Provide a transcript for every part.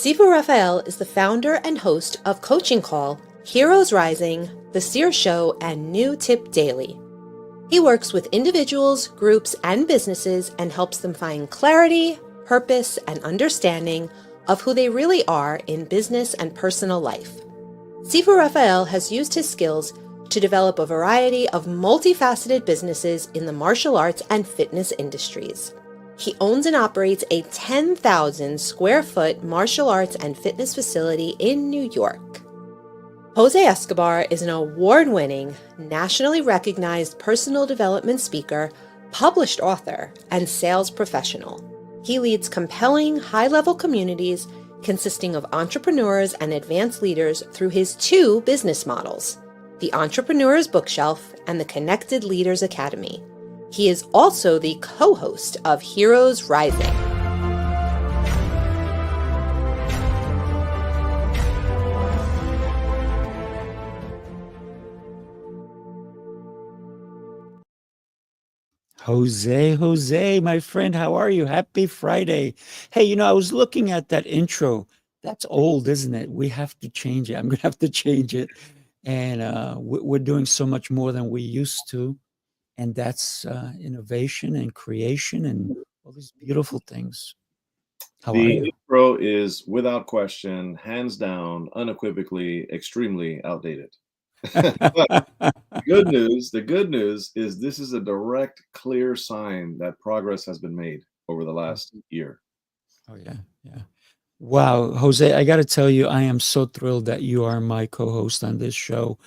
Sifu Rafael is the founder and host of Coaching Call, Heroes Rising, The Seer Show, and New Tip Daily. He works with individuals, groups, and businesses and helps them find clarity, purpose, and understanding of who they really are in business and personal life. Sifu Rafael has used his skills to develop a variety of multifaceted businesses in the martial arts and fitness industries. He owns and operates a 10,000 square foot martial arts and fitness facility in New York. Jose Escobar is an award-winning, nationally recognized personal development speaker, published author, and sales professional. He leads compelling, high-level communities consisting of entrepreneurs and advanced leaders through his two business models, the Entrepreneur's Bookshelf and the Connected Leaders Academy. He is also the co-host of Heroes Rising. Jose, my friend, how are you? Happy Friday. Hey, I was looking at that intro. That's old, isn't it? We have to change it. I'm going to have to change it. And we're doing so much more than we used to. And that's innovation and creation and all these beautiful things. How are you? The intro is, without question, hands down, unequivocally, extremely outdated. But the good news is this is a direct, clear sign that progress has been made over the last year. Oh, yeah. Wow, Jose, I got to tell you, I am so thrilled that you are my co-host on this show.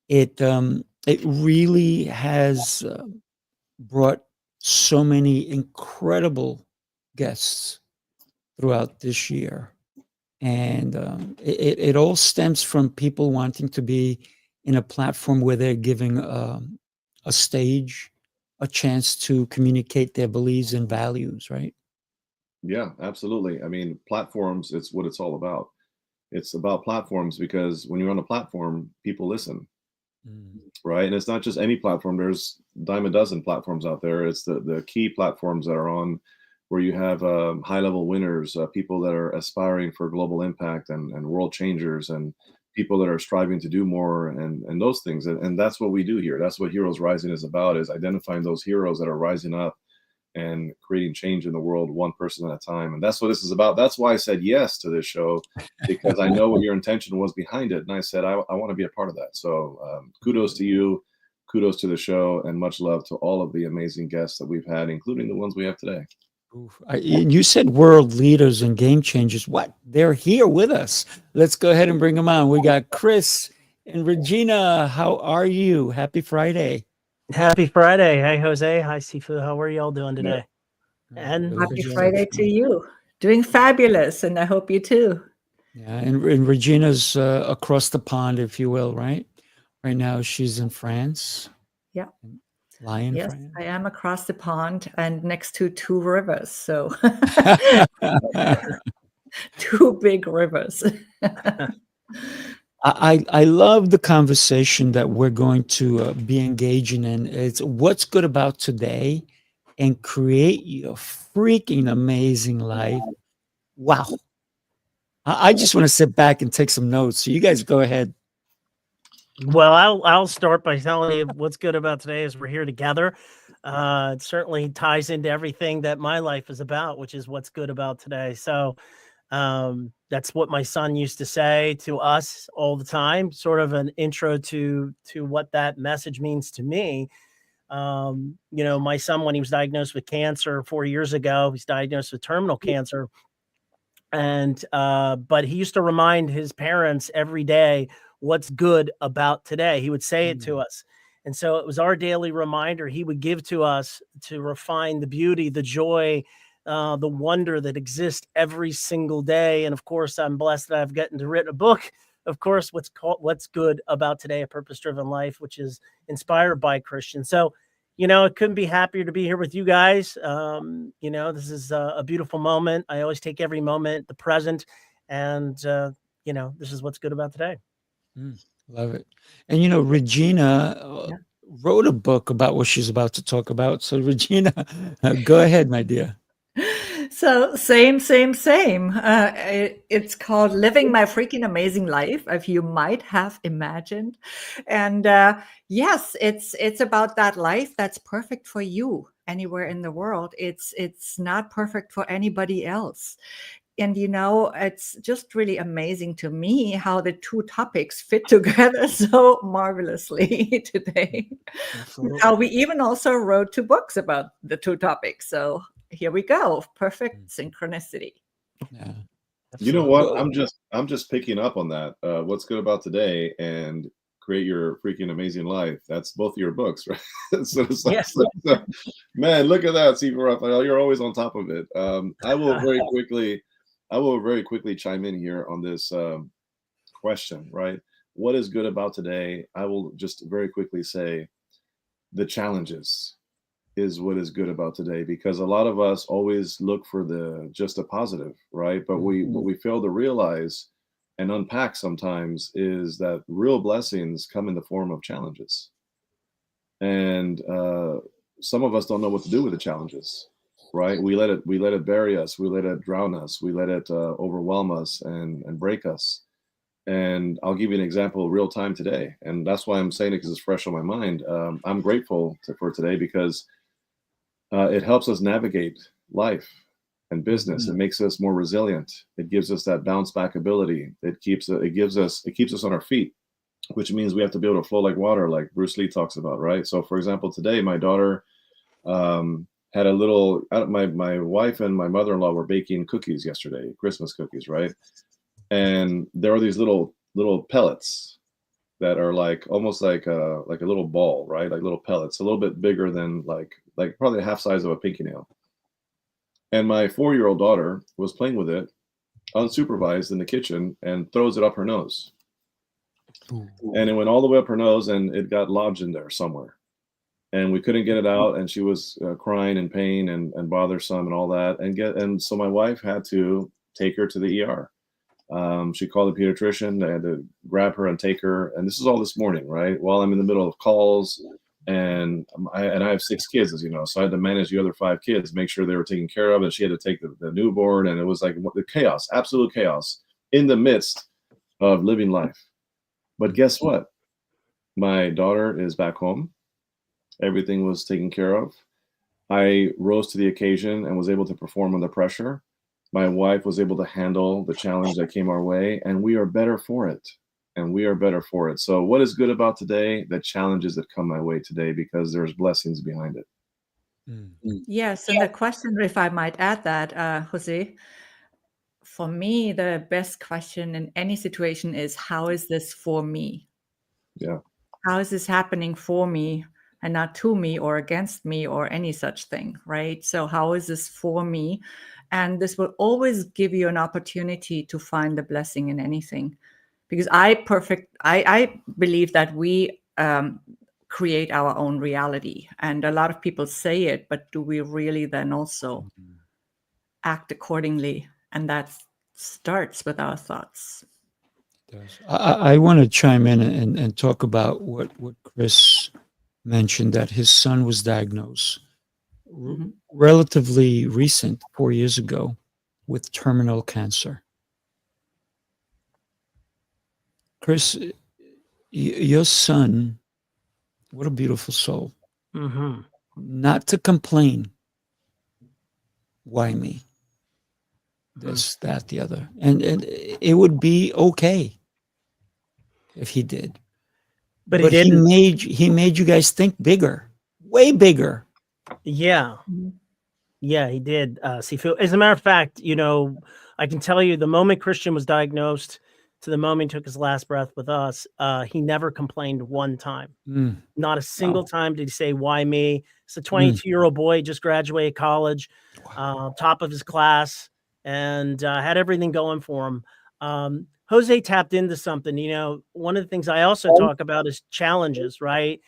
It really has brought so many incredible guests throughout this year. And it all stems from people wanting to be in a platform where they're giving a stage, a chance to communicate their beliefs and values, right? Yeah, absolutely. I mean, platforms, it's what it's all about. It's about platforms because when you're on a platform, people listen, right? And it's not just any platform. There's a dime a dozen platforms out there. It's the key platforms that are on where you have high-level winners, people that are aspiring for global impact and world changers, and people that are striving to do more and those things. And that's what we do here. That's what Heroes Rising is about, is identifying those heroes that are rising up and creating change in the world one person at a time. And that's what this is about. That's why I said yes to this show, because I know what your intention was behind it. And I said, I want to be a part of that. So kudos to you, kudos to the show, and much love to all of the amazing guests that we've had, including the ones we have today. You said world leaders and game changers. What? They're here with us. Let's go ahead and bring them on. We got Chris and Regina. How are you? Happy Friday. Happy Friday. Hi, Jose. Hi, Sifu. How are y'all doing today? Yeah. And happy Friday to you. Doing fabulous, and I hope you too. Yeah, and Regina's across the pond, if you will, right? Right now she's in France. Yeah. Yes, France. I am across the pond and next to two rivers. So two big rivers. I love the conversation that we're going to be engaging in. It's what's good about today and create your freaking amazing life. Wow. I just want to sit back and take some notes. So you guys go ahead. Well, I'll start by telling you what's good about today is we're here together. It certainly ties into everything that my life is about, which is what's good about today. So that's what my son used to say to us all the time, sort of an intro to what that message means to me. My son, when he was diagnosed with cancer 4 years ago, he's diagnosed with terminal cancer. And but he used to remind his parents every day what's good about today. He would say it to us. And so it was our daily reminder he would give to us to refine the beauty, the joy, the wonder that exists every single day. And of course, I'm blessed that I've gotten to write a book, of course, what's good about today, a purpose-driven life, which is inspired by Christians. So, I couldn't be happier to be here with you guys. This is a beautiful moment. I always take every moment, the present, and, this is what's good about today. Love it. And, Regina wrote a book about what she's about to talk about. So, Regina, go ahead, my dear. So same. It's called Living My Freaking Amazing Life, as you might have imagined. And yes, it's about that life that's perfect for you anywhere in the world. It's not perfect for anybody else. And it's just really amazing to me how the two topics fit together so marvelously today. Absolutely. How we even also wrote two books about the two topics. So here we go. Perfect synchronicity. Yeah. You know Absolutely. what? Well, I'm just picking up on that. What's good about today and create your freaking amazing life. That's both of your books, right? so it's like, Yes. man, look at that, Sifu Rafael. You're always on top of it. I will very quickly chime in here on this question, right? What is good about today? I will just very quickly say the challenges is what is good about today, because a lot of us always look for the just a positive, right? But what we fail to realize and unpack sometimes is that real blessings come in the form of challenges, and some of us don't know what to do with the challenges, right? We let it bury us, we let it drown us, we let it overwhelm us and break us. And I'll give you an example real time today, and that's why I'm saying it, because it's fresh on my mind. I'm grateful for today because it helps us navigate life and business. It makes us more resilient. It gives us that bounce back ability. It keeps us on our feet, which means we have to be able to flow like water, like Bruce Lee talks about, right? So, for example, today my daughter had a little. My wife and my mother-in-law were baking cookies yesterday, Christmas cookies, right? And there are these little pellets that are like almost like a little ball, right? Like little pellets, a little bit bigger than like probably half size of a pinky nail. And my 4-year-old daughter was playing with it unsupervised in the kitchen and throws it up her nose. Ooh. And it went all the way up her nose and it got lodged in there somewhere. And we couldn't get it out. And she was crying in pain and bothersome and all that. And so my wife had to take her to the ER. She called the pediatrician. They had to grab her and take her. And this is all this morning, right? While I'm in the middle of calls, and I have 6 kids, as you know, so I had to manage the other 5 kids, make sure they were taken care of, and she had to take the newborn, and it was like the chaos, absolute chaos, in the midst of living life. But guess what? My daughter is back home. Everything was taken care of. I rose to the occasion and was able to perform under pressure. My wife was able to handle the challenge that came our way, and we are better for it. So what is good about today? The challenges that come my way today, because there's blessings behind it. Yes, and the question, if I might add that, Jose, for me, the best question in any situation is, how is this for me? Yeah. How is this happening for me and not to me or against me or any such thing, right? So how is this for me? And this will always give you an opportunity to find the blessing in anything. Because I believe that we create our own reality. And a lot of people say it, but do we really then also act accordingly? And that starts with our thoughts. I want to chime in and talk about what Chris mentioned, that his son was diagnosed relatively recent, 4 years ago, with terminal cancer. Chris, your son, what a beautiful soul. Not to complain. Why me? This, that, the other. And it would be okay if he did. But But he didn't. he made you guys think bigger, way bigger. Yeah. Yeah, he did, Sifu. As a matter of fact, I can tell you the moment Christian was diagnosed to the moment he took his last breath with us, he never complained one time. Not a single time did he say, why me? It's a 22-year-old boy, just graduated college, top of his class, and had everything going for him. Jose tapped into something. One of the things I also talk about is challenges, right?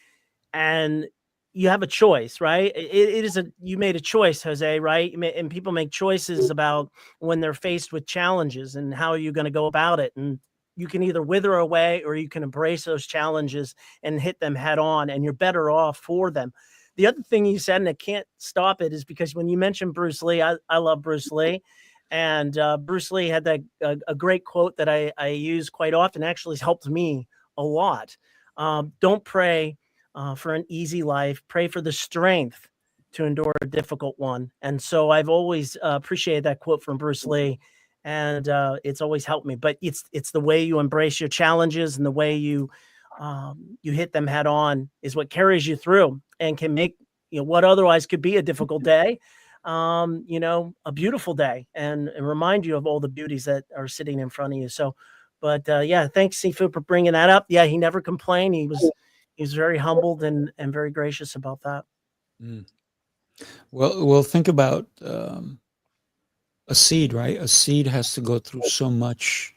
And you have a choice, right? You made a choice, Jose, right? And people make choices about when they're faced with challenges and how are you going to go about it. And you can either wither away or you can embrace those challenges and hit them head on, and you're better off for them. the other thing you said, and I can't stop it, is because when you mentioned Bruce Lee, I love Bruce Lee. And Bruce Lee had that a great quote that I use quite often, actually has helped me a lot. Don't pray for an easy life. Pray for the strength to endure a difficult one. And so I've always appreciated that quote from Bruce Lee, and it's always helped me. But it's the way you embrace your challenges and the way you hit them head on is what carries you through and can make what otherwise could be a difficult day, a beautiful day, and remind you of all the beauties that are sitting in front of you. So, but yeah, thanks, Sifu, for bringing that up. Yeah, he never complained. He was very humbled and very gracious about that. Mm. Well, think about a seed, right? A seed has to go through so much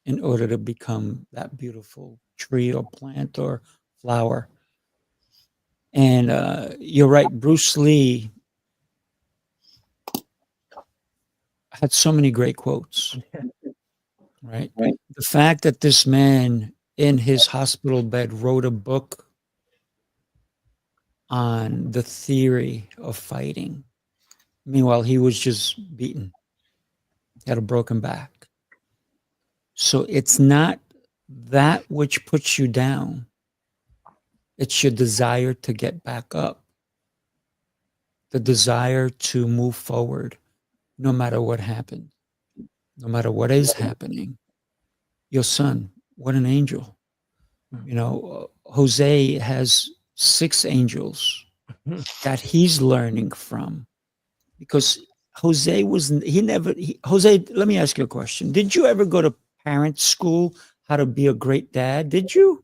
in order to become that beautiful tree or plant or flower. And you're right, Bruce Lee had so many great quotes, right? The fact that this man in his hospital bed wrote a book on the theory of fighting. Meanwhile, he was just beaten, he had a broken back. So it's not that which puts you down, it's your desire to get back up, the desire to move forward no matter what happened, no matter what is happening. Your son, what an angel. Jose has 6 angels that he's learning from, because Jose, let me ask you a question. Did you ever go to parent school, how to be a great dad? Did you?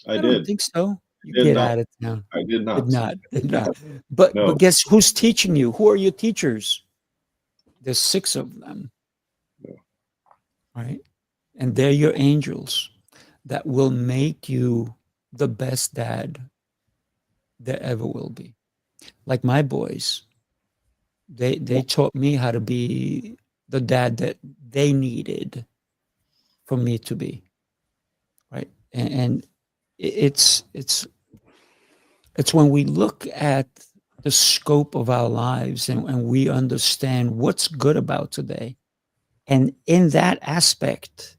I don't did. think so. You Did get not. out of town. I did not. Did not. But No. but guess who's teaching you? Who are your teachers? There's 6 of them. Yeah. Right? And they're your angels that will make you the best dad there ever will be. Like my boys, they taught me how to be the dad that they needed for me to be. Right? And it's when we look at the scope of our lives and we understand what's good about today. And in that aspect,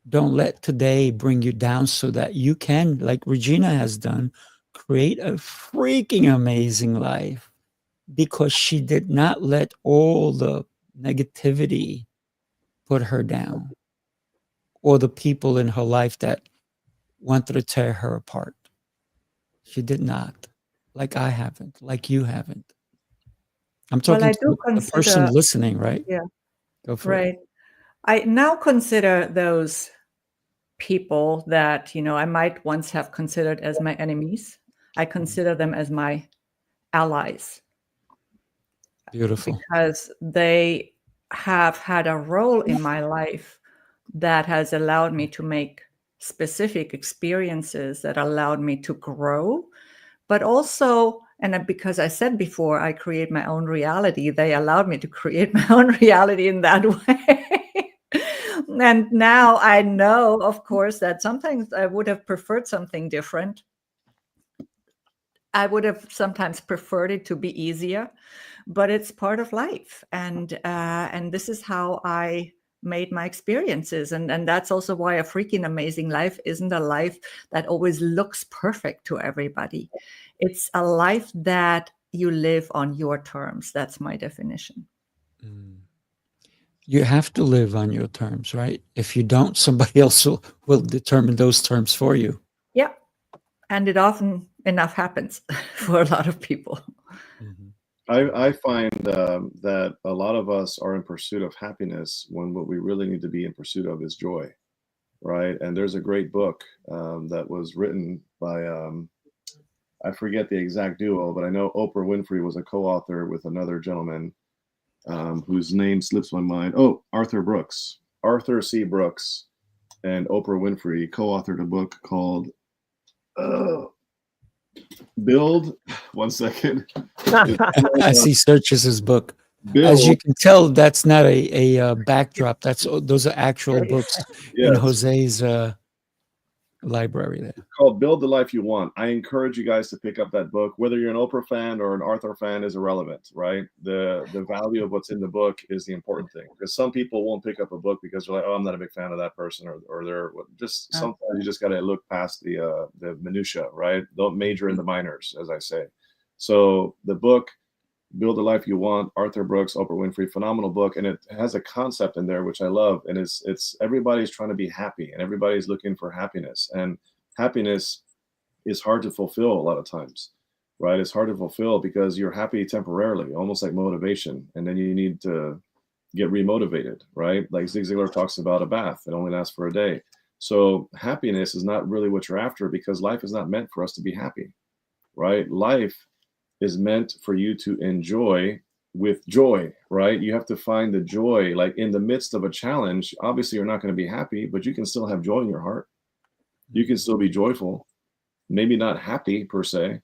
don't let today bring you down, so that you can, like Regina has done, create a freaking amazing life, because she did not let all the negativity put her down, or the people in her life that wanted to tear her apart. She did not. Like I haven't, like you haven't. I'm Well, talking I to do the person consider, listening, right? yeah, Go for it. right. I now consider those people that, I might once have considered as my enemies. I consider them as my allies, Beautiful. because they have had a role in my life that has allowed me to make specific experiences that allowed me to grow, but also, and because I said before, I create my own reality, they allowed me to create my own reality in that way. And now I know, of course, that sometimes I would have preferred something different. I would have sometimes preferred it to be easier, but it's part of life, and this is how I made my experiences, and that's also why a freaking amazing life isn't a life that always looks perfect to everybody. It's a life that you live on your terms. That's my definition. You have to live on your terms, right? If you don't, somebody else will determine those terms for you. Yeah, and it often enough happens for a lot of people. Mm-hmm. I find that a lot of us are in pursuit of happiness when what we really need to be in pursuit of is joy, right? And there's a great book that was written by, I forget the exact duo, but I know Oprah Winfrey was a co-author with another gentleman whose name slips my mind. Oh, Arthur C. Brooks and Oprah Winfrey co-authored a book called Build. One second. As he searches his book, Build. as you can tell, that's not a backdrop. Those are actual books in Yes. Jose's library there? Called Build the Life You Want. I encourage you guys to pick up that book. Whether you're an Oprah fan or an Arthur fan is irrelevant, right? The value of what's in the book is the important thing, because some people won't pick up a book because they're like, oh, I'm not a big fan of that person, or they're just, sometimes you just got to look past the minutia, right? Don't major in the minors, as I say. So the book, Build the Life You Want, Arthur Brooks, Oprah Winfrey, phenomenal book. And it has a concept in there, which I love. And it's everybody's trying to be happy and everybody's looking for happiness. And happiness is hard to fulfill a lot of times, right? It's hard to fulfill because you're happy temporarily, almost like motivation. And then you need to get remotivated, right? Like Zig Ziglar talks about a bath that only lasts for a day. So happiness is not really what you're after, because life is not meant for us to be happy, right? Life is meant for you to enjoy with joy, right? You have to find the joy, like in the midst of a challenge. Obviously, you're not going to be happy, but you can still have joy in your heart. You can still be joyful, maybe not happy per se,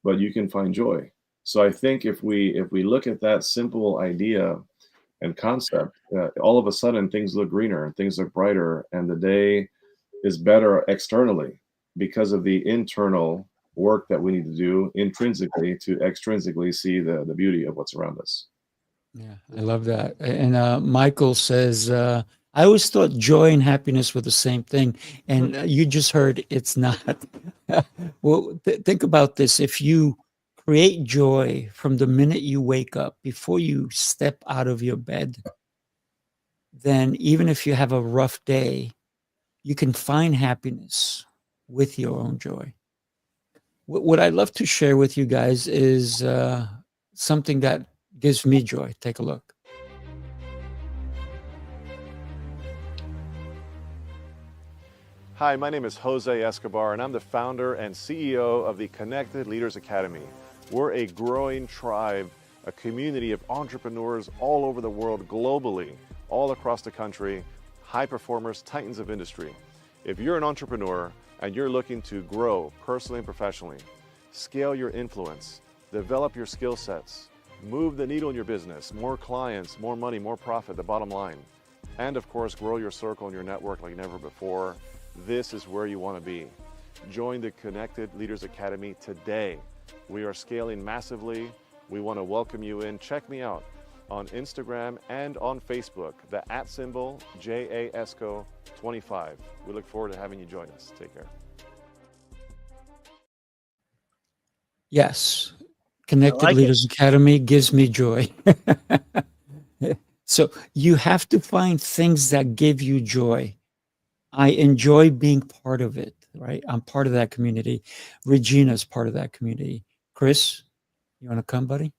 but you can find joy. So I think if we look at that simple idea and concept, all of a sudden things look greener and things look brighter, and the day is better externally because of the internal work that we need to do intrinsically to extrinsically see the beauty of what's around us. Yeah, I love that. And Michael says, I always thought joy and happiness were the same thing. And you just heard it's not. Well, think about this. If you create joy from the minute you wake up, before you step out of your bed, then even if you have a rough day, you can find happiness with your own joy. What I'd love to share with you guys is something that gives me joy. Take a look. Hi, my name is Jose Escobar, and I'm the founder and CEO of the Connected Leaders Academy. We're a growing tribe, a community of entrepreneurs all over the world, globally, all across the country, high performers, titans of industry. If you're an entrepreneur and you're looking to grow personally and professionally, scale your influence, develop your skill sets, move the needle in your business, more clients, more money, more profit, the bottom line, and of course, grow your circle and your network like never before, this is where you want to be. Join the Connected Leaders Academy today. We are scaling massively. We want to welcome you in. Check me out on Instagram and on Facebook, the @ JAESCO25. We look forward to having you join us. Take care. Yes. Connected Leaders Academy gives me joy. So you have to find things that give you joy. I enjoy being part of it, right? I'm part of that community. Regina's part of that community. Chris, you want to come, buddy?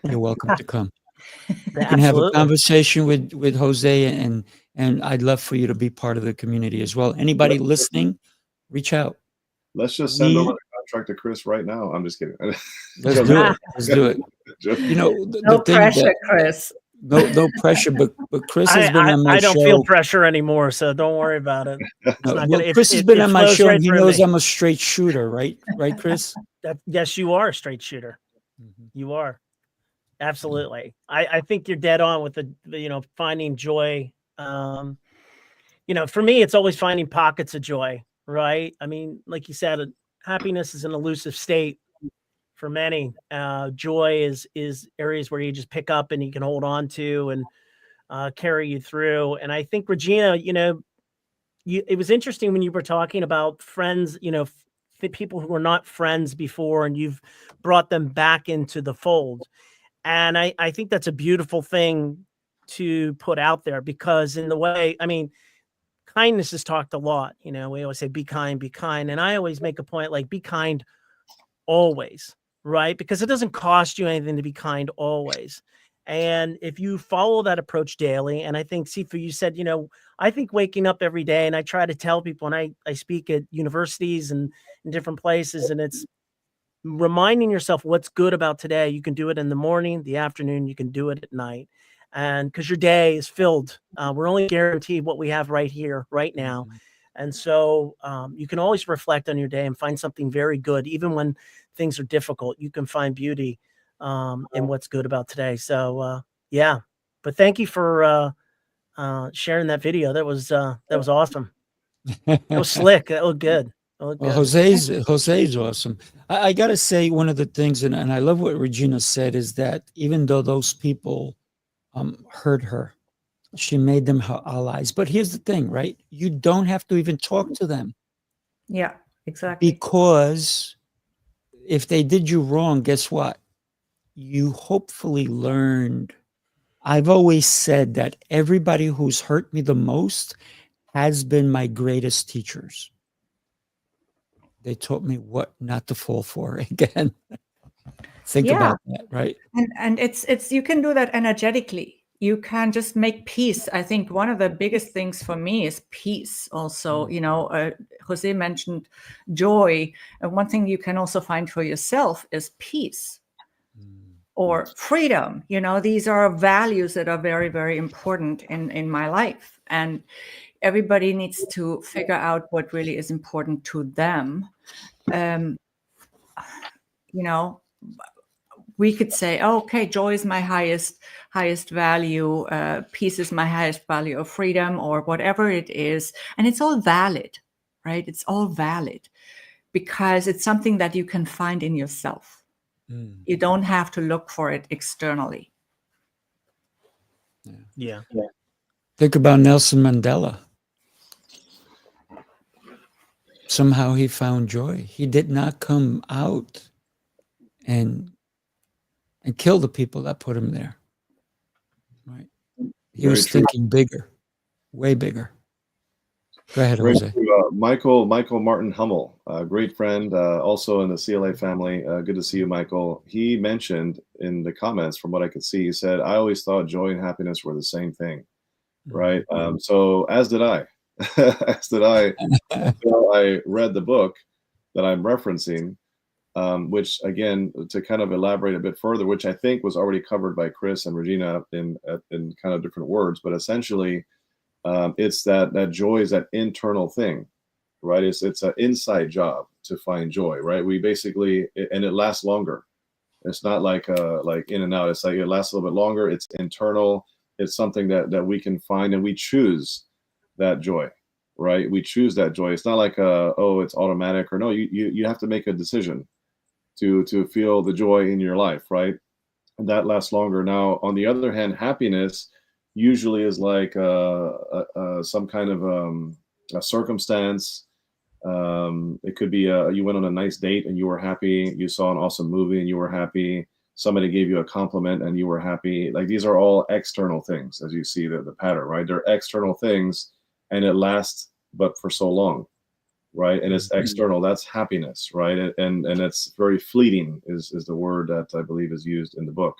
You're welcome to come. You can have a conversation with Jose, and I'd love for you to be part of the community as well. Anybody listening, reach out. Let's just send over the contract to Chris right now. I'm just kidding. Let's do it. Let's do it. You know, no pressure, Chris. No pressure, but Chris has been on my show. I don't feel pressure anymore, so don't worry about it. Chris has been on my show, and he knows I'm a straight shooter, right? Right, Chris? Yes, you are a straight shooter. You are. Absolutely. I think you're dead on with the finding joy. For me, it's always finding pockets of joy, right? I mean, like you said, happiness is an elusive state for many. Joy is areas where you just pick up and you can hold on to and carry you through. And I think, Regina, it was interesting when you were talking about friends, people who were not friends before, and you've brought them back into the fold. And I think that's a beautiful thing to put out there, because in the way, I mean, kindness is talked a lot. We always say, be kind. And I always make a point, like, be kind always, right? Because it doesn't cost you anything to be kind always. And if you follow that approach daily, and I think, Sifu, you said, I think waking up every day, and I try to tell people, and I speak at universities and in different places, and it's reminding yourself what's good about today. You can do it in the morning, the afternoon, you can do it at night. And because your day is filled, we're only guaranteed what we have right here, right now. And so you can always reflect on your day and find something very good. Even when things are difficult, you can find beauty in what's good about today. So, yeah, but thank you for sharing that video. That was awesome. That was slick. That looked good. That looked Well, good. Jose's awesome. I got to say, one of the things, and I love what Regina said, is that even though those people hurt her, she made them her allies. But here's the thing, right? You don't have to even talk to them, Yeah, exactly. because if they did you wrong, guess what? You hopefully learned. I've always said that everybody who's hurt me the most has been my greatest teachers. They taught me what not to fall for again. Think Yeah. about that, right? And it's you can do that energetically. You can just make peace. I think one of the biggest things for me is peace. Also, Jose mentioned joy, and one thing you can also find for yourself is peace or freedom. These are values that are very, very important in my life, and everybody needs to figure out what really is important to them. We could say, oh, okay, joy is my highest value, peace is my highest value, of freedom, or whatever it is, and it's all valid, right? It's all valid because it's something that you can find in yourself. You don't have to look for it externally. Yeah. Think about Nelson Mandela. Somehow he found joy. He did not come out and kill the people that put him there. Right? He Very was true. thinking bigger, way bigger. Go ahead, Very Jose. true. Michael Martin Hummel, a great friend, also in the CLA family. Good to see you, Michael. He mentioned in the comments, from what I could see, he said, I always thought joy and happiness were the same thing, right? So as did I. As did I until I read the book that I'm referencing, which, again, to kind of elaborate a bit further, which I think was already covered by Chris and Regina in kind of different words, but essentially it's that joy is that internal thing, right? It's an inside job to find joy, right? We basically, and it lasts longer. It's not like in and out. It's like it lasts a little bit longer. It's internal. It's something that we can find, and we choose that joy, right? We choose that joy. It's not like it's automatic, or no. You have to make a decision to feel the joy in your life, right? And that lasts longer. Now, on the other hand, happiness usually is like some kind of a circumstance. It could be you went on a nice date and you were happy. You saw an awesome movie and you were happy. Somebody gave you a compliment and you were happy. Like, these are all external things, as you see the pattern, right? They're external things, and it lasts but for so long, right? And it's external. That's happiness, right? And it's very fleeting is the word that I believe is used in the book.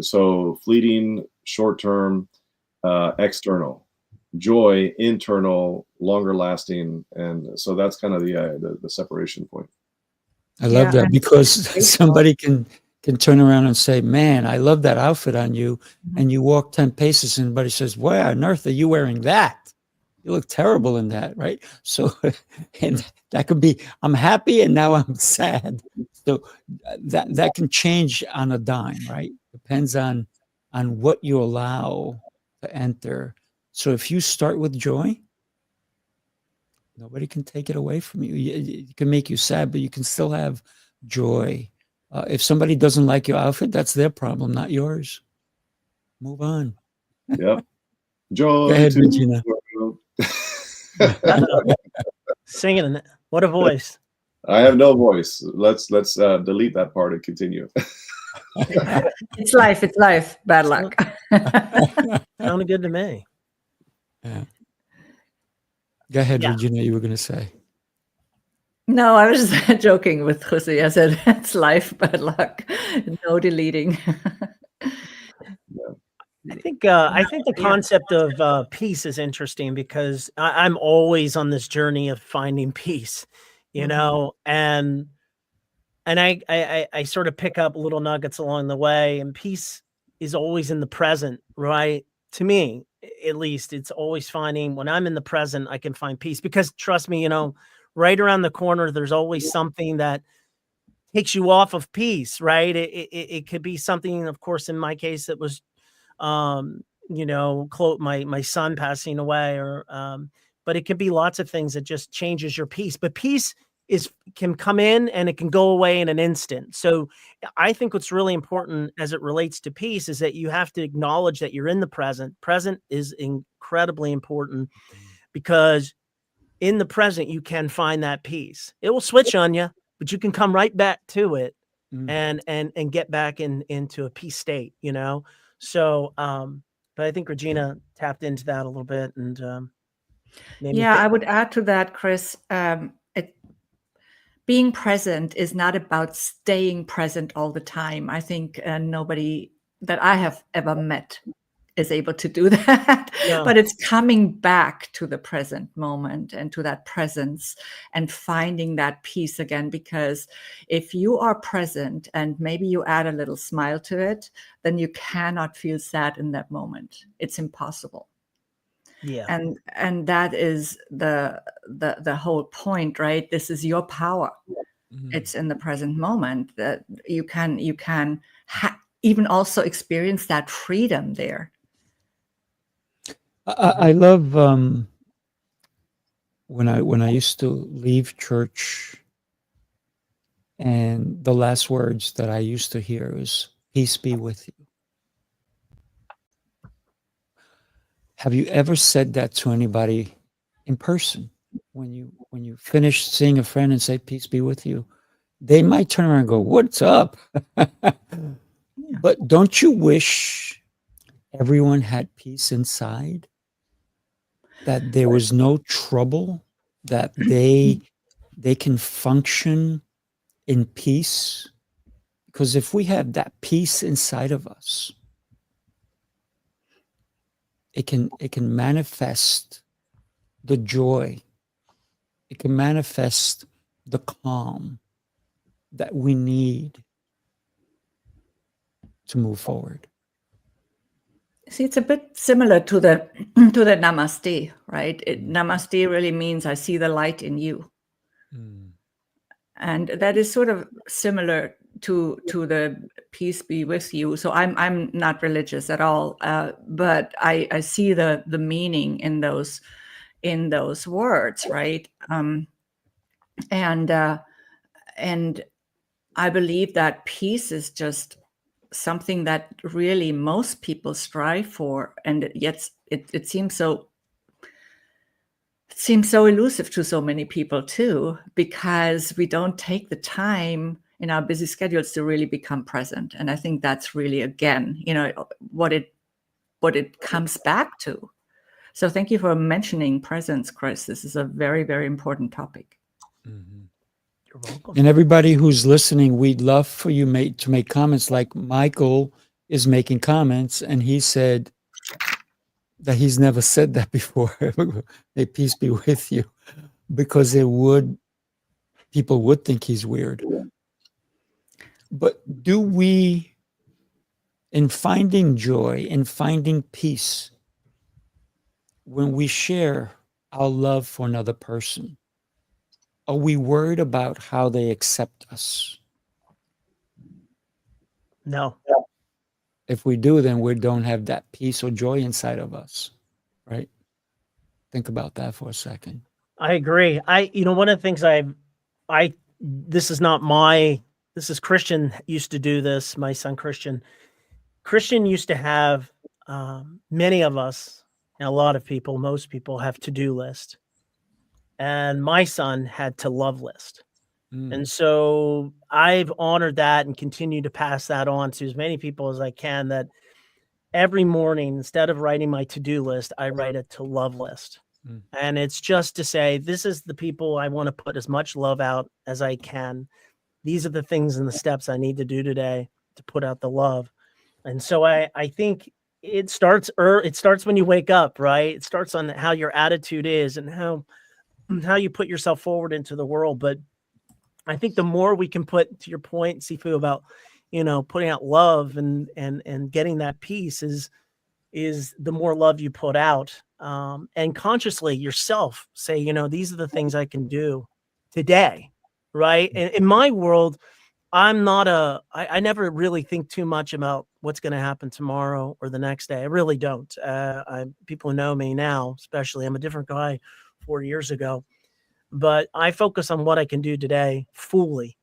So fleeting, short term, external. Joy, internal, longer lasting. And so that's kind of the separation point. I love that, because Baseball. somebody can turn around and say, man, I love that outfit on you. And you walk 10 paces and somebody says, why on earth are you wearing that? You look terrible in that, right? So, and that could be, I'm happy and now I'm sad. So that can change on a dime, right? Depends on what you allow to enter. So if you start with joy, nobody can take it away from you. It can make you sad, but you can still have joy. If somebody doesn't like your outfit, that's their problem, not yours. Move on. Yep. Joy. Go ahead, to Regina. Singing. What a voice. I have no voice. Let's delete that part and continue. It's life. Bad luck. Sounded good to me. Yeah. Go ahead, Yeah. Regina, you were going to say. No, I was just joking with Jose. I said, it's life, bad luck. No deleting. I think the concept of peace is interesting, because I'm always on this journey of finding peace, and I sort of pick up little nuggets along the way, and peace is always in the present, right? To me, at least, it's always finding, when I'm in the present, I can find peace, because trust me, right around the corner, there's always something that takes you off of peace, right? It could be something, of course, in my case, that was, my son passing away, or, but it can be lots of things that just changes your peace. But peace can come in and it can go away in an instant. So I think what's really important as it relates to peace is that you have to acknowledge that you're in the present. Present is incredibly important because in the present, you can find that peace. It will switch on you, but you can come right back to it and get back into a peace state, you know? So, but I think Regina tapped into that a little bit and made me Yeah, think. I would add to that, Chris. Being present is not about staying present all the time. I think nobody that I have ever met is able to do that. Yeah. But it's coming back to the present moment and to that presence and finding that peace again. Because if you are present and maybe you add a little smile to it, then you cannot feel sad in that moment. It's impossible. Yeah. And that is the whole point, right? This is your power. It's in the present moment that you can even also experience that freedom there. I love when I used to leave church, and the last words that I used to hear is "Peace be with you." Have you ever said that to anybody in person? When you finish seeing a friend and say "Peace be with you," they might turn around and go, "What's up?" But don't you wish everyone had peace inside? That there was no trouble, that they can function in peace? Because if we have that peace inside of us, it can manifest the joy. It can manifest the calm that we need to move forward. See, it's a bit similar to the to the namaste, right? Namaste really means I see the light in you. And that is sort of similar to the peace be with you. So I'm not religious at all, but I see the meaning in those words, right? And I believe that peace is just something that really most people strive for, and yet it seems so elusive to so many people too, because we don't take the time in our busy schedules to really become present. And I think that's really, again, you know, what it comes back to. So thank you for mentioning presence, Chris. This is a very, very important topic. You're welcome. And everybody who's listening, we'd love for you to make comments like Michael is making comments, and he said that he's never said that before. May peace be with you, because people would think he's weird. But do we, in finding joy, in finding peace, when we share our love for another person, are we worried about how they accept us? No. If we do, then we don't have that peace or joy inside of us, right? Think about that for a second. I agree. One of the things this is Christian used to do this. My son, Christian used to have, many of us, and a lot of people, most people have to-do list. And my son had to love list. And so I've honored that and continue to pass that on to as many people as I can, that every morning, instead of writing my to-do list, I write a to love list. And it's just to say, this is the people I want to put as much love out as I can. These are the things and the steps I need to do today to put out the love. And so I think it starts when you wake up, right? It starts on how your attitude is and how you put yourself forward into the world. But I think the more we can put, to your point, Sifu, about, putting out love and getting that peace is the more love you put out, and consciously yourself say, these are the things I can do today. Right. And in my world, I never really think too much about what's going to happen tomorrow or the next day. I really don't. People who know me now, especially, I'm a different guy 4 years ago. But I focus on what I can do today fully.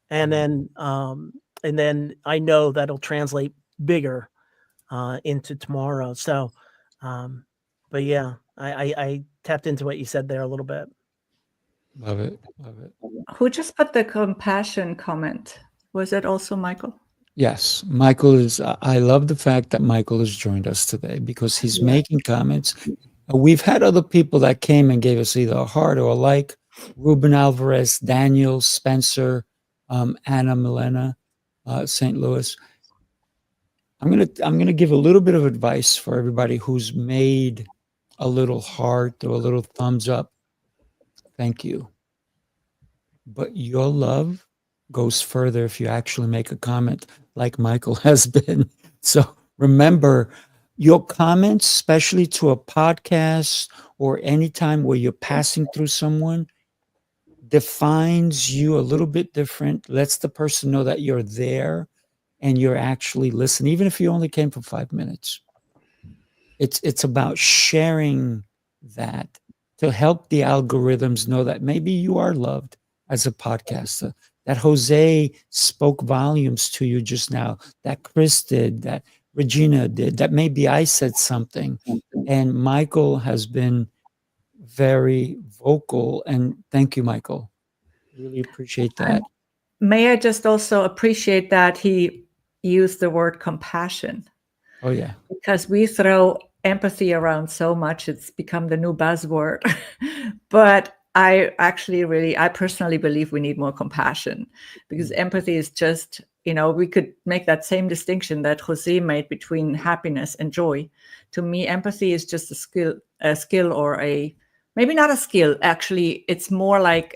And then I know that'll translate bigger into tomorrow. So, but yeah, I tapped into what you said there a little bit. Love it. Love it. Who just put the compassion comment? Was it also Michael? Yes, Michael is. I love the fact that Michael has joined us today because he's making comments. We've had other people that came and gave us either a heart or a like. Ruben Alvarez, Daniel, Spencer, Anna Milena, St. Louis. I'm gonna give a little bit of advice for everybody who's made a little heart or a little thumbs up. Thank you. But your love goes further if you actually make a comment like Michael has been. So remember, your comments, especially to a podcast or any time where you're passing through someone, defines you a little bit different, lets the person know that you're there and you're actually listening, even if you only came for 5 minutes. It's about sharing that to help the algorithms know that maybe you are loved as a podcaster, that Jose spoke volumes to you just now, that Chris did, that Regina did, that maybe I said something. And Michael has been very vocal. And thank you, Michael. Really appreciate that. May I just also appreciate that he used the word compassion. Oh, yeah. Because we throw empathy around so much, it's become the new buzzword. But I personally believe we need more compassion, because empathy is just, we could make that same distinction that Jose made between happiness and joy. To me, empathy is just a skill or maybe not a skill. Actually, it's more like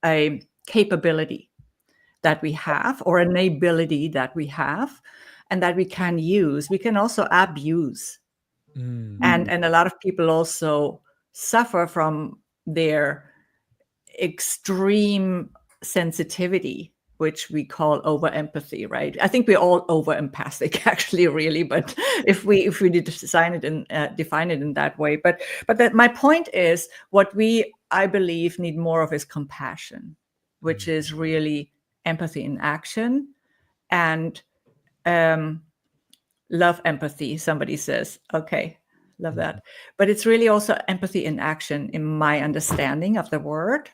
a capability that we have, or an ability that we have, and that we can use. We can also abuse. And a lot of people also suffer from their extreme sensitivity, which we do over empathy, right? I think we're all over empathic, actually, really. But if we define it in that way, but that my point is, what I believe need more of is compassion, which is really empathy in action, and love empathy. Somebody says, okay, love that. But it's really also empathy in action, in my understanding of the word.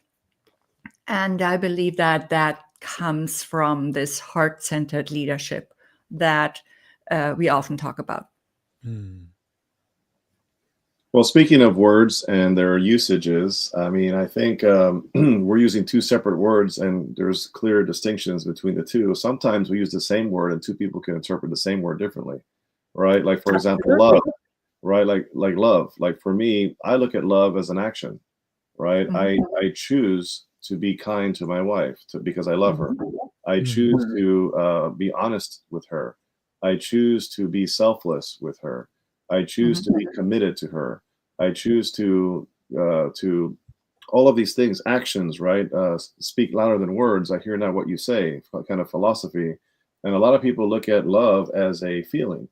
And I believe that comes from this heart-centered leadership that we often talk about. Well, speaking of words and their usages, I mean, I think we're using two separate words, and there's clear distinctions between the two. Sometimes we use the same word and two people can interpret the same word differently, right? Like, for example, love, right? Like love. Like for me, I look at love as an action, right? I choose to be kind to my wife because I love her. I choose to be honest with her. I choose to be selfless with her. I choose to be committed to her. I choose to all of these things, actions, right? Speak louder than words. I hear not what you say, kind of philosophy. And a lot of people look at love as a feeling.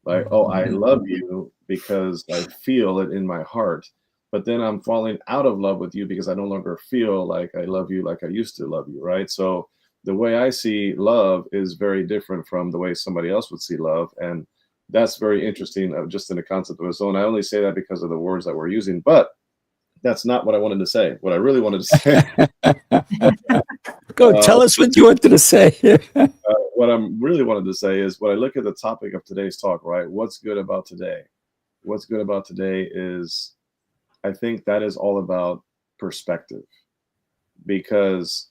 Like, oh, I love you because I feel it in my heart. But then I'm falling out of love with you because I no longer feel like I love you like I used to love you, right? So the way I see love is very different from the way somebody else would see love. And that's very interesting, just in the concept of its own. I only say that because of the words that we're using, but that's not what I wanted to say. What I really wanted to say. Go, tell us what you wanted to say. What I'm really wanted to say is, when I look at the topic of today's talk, right? What's good about today? What's good about today is, I think that is all about perspective, because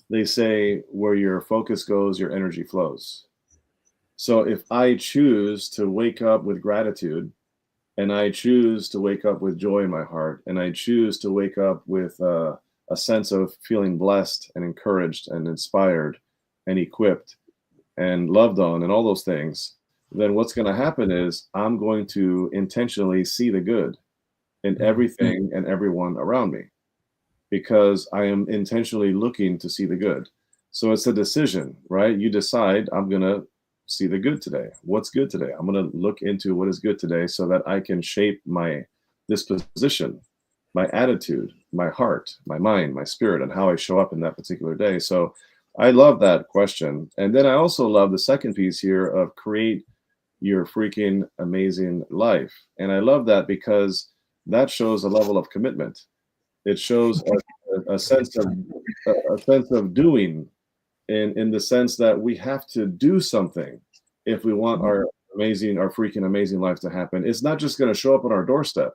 they say where your focus goes, your energy flows. So if I choose to wake up with gratitude, and I choose to wake up with joy in my heart, and I choose to wake up with a sense of feeling blessed and encouraged and inspired and equipped and loved on and all those things, then what's going to happen is I'm going to intentionally see the good in everything and everyone around me, because I am intentionally looking to see the good. So it's a decision, right? You decide, I'm going to see the good today. What's good today? I'm going to look into what is good today so that I can shape my disposition my attitude, my heart, my mind, my spirit, and how I show up in that particular day. So I love that question. And then I also love the second piece here of create your freaking amazing life. And I love that because that shows a level of commitment. It shows a sense of doing, in the sense that we have to do something if we want our freaking amazing life to happen. It's not just going to show up on our doorstep.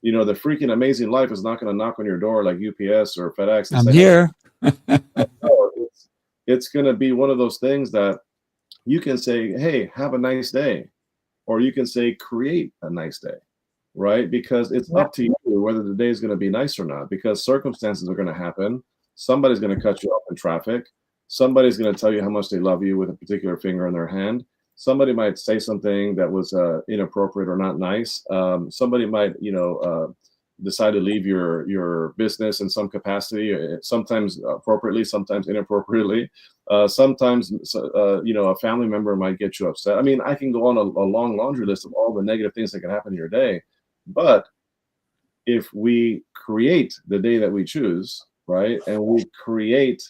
You know, the freaking amazing life is not going to knock on your door like UPS or FedEx and I'm say, here. no, it's going to be one of those things that you can say, hey, have a nice day. Or you can say, create a nice day, right? Because it's up to you whether the day is going to be nice or not, because circumstances are going to happen. Somebody's going to cut you off in traffic. Somebody's going to tell you how much they love you with a particular finger in their hand. Somebody might say something that was inappropriate or not nice. Somebody might, decide to leave your business in some capacity, sometimes appropriately, sometimes inappropriately. Sometimes, a family member might get you upset. I mean, I can go on a long laundry list of all the negative things that can happen in your day. But if we create the day that we choose, right, and we create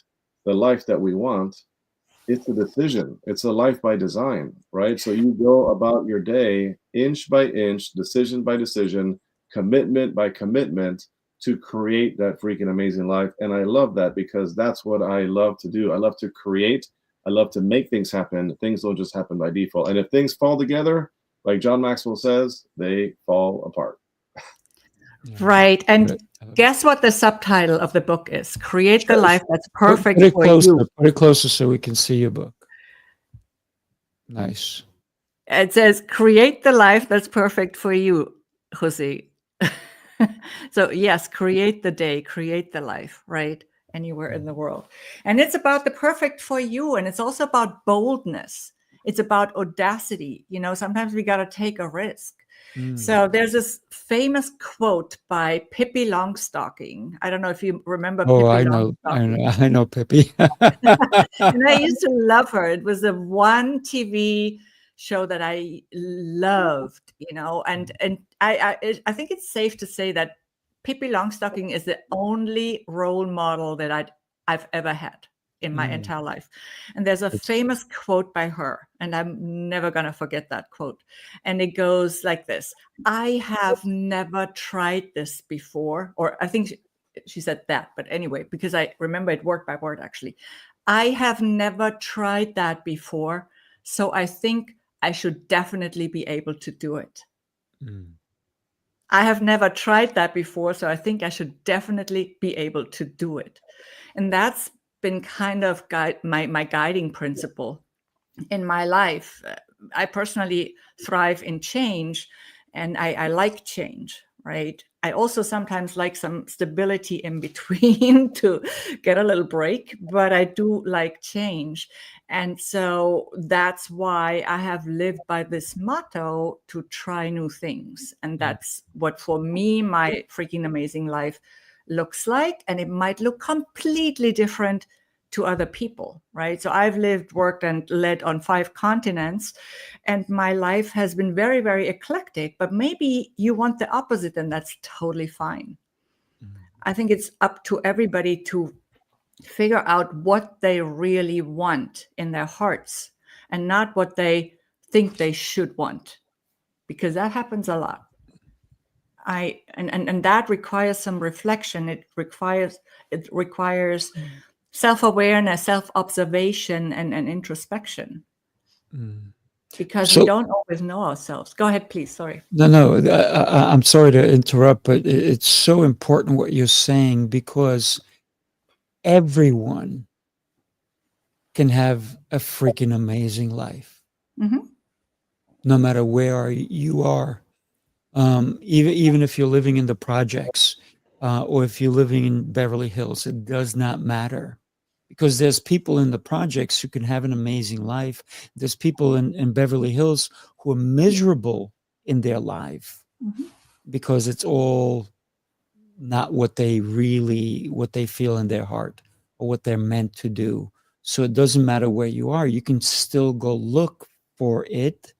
the life that we want, it's a decision. It's a life by design, right? So you go about your day inch by inch, decision by decision, commitment by commitment to create that freaking amazing life. And I love that because that's what I love to do. I love to create. I love to make things happen. Things don't just happen by default. And if things fall together, like John Maxwell says, they fall apart. Right. And guess what the subtitle of the book is? Create the life that's perfect Put it for closer. you. Put it closer so we can see your book. Nice. It says, create the life that's perfect for you, Jose. So yes, create the day, create the life, right? Anywhere in the world. And it's about the perfect for you. And it's also about boldness. It's about audacity. You know, sometimes we got to take a risk. So there's this famous quote by Pippi Longstocking. I don't know if you remember Pippi Longstocking. I know Pippi. And I used to love her. It was the one TV show that I loved, and I think it's safe to say that Pippi Longstocking is the only role model that I've ever had in my entire life. And there's a famous quote by her, and I'm never going to forget that quote. And it goes like this: I have never tried this before, or I think she said that, but anyway, because I remember it word by word, actually. I have never tried that before, so I think I should definitely be able to do it. I have never tried that before, so I think I should definitely be able to do it. And that's been kind of my guiding principle in my life. I personally thrive in change, and I like change, right? I also sometimes like some stability in between to get a little break, but I do like change. And so that's why I have lived by this motto to try new things. And that's what, for me, my freaking amazing life looks like. And it might look completely different to other people, right? So I've lived, worked, and led on 5 continents, and my life has been very, very eclectic. But maybe you want the opposite, and that's totally fine. I think it's up to everybody to figure out what they really want in their hearts and not what they think they should want, because that happens a lot. And that requires some reflection. It requires self-awareness, self-observation, and introspection, because we don't always know ourselves. Go ahead, please. Sorry. No, I'm sorry to interrupt, but it's so important what you're saying, because everyone can have a freaking amazing life, no matter where you are. Even if you're living in the projects, or if you're living in Beverly Hills, it does not matter, because there's people in the projects who can have an amazing life. There's people in Beverly Hills who are miserable in their life because it's all not what they feel in their heart or what they're meant to do. So it doesn't matter where you are. You can still go look for it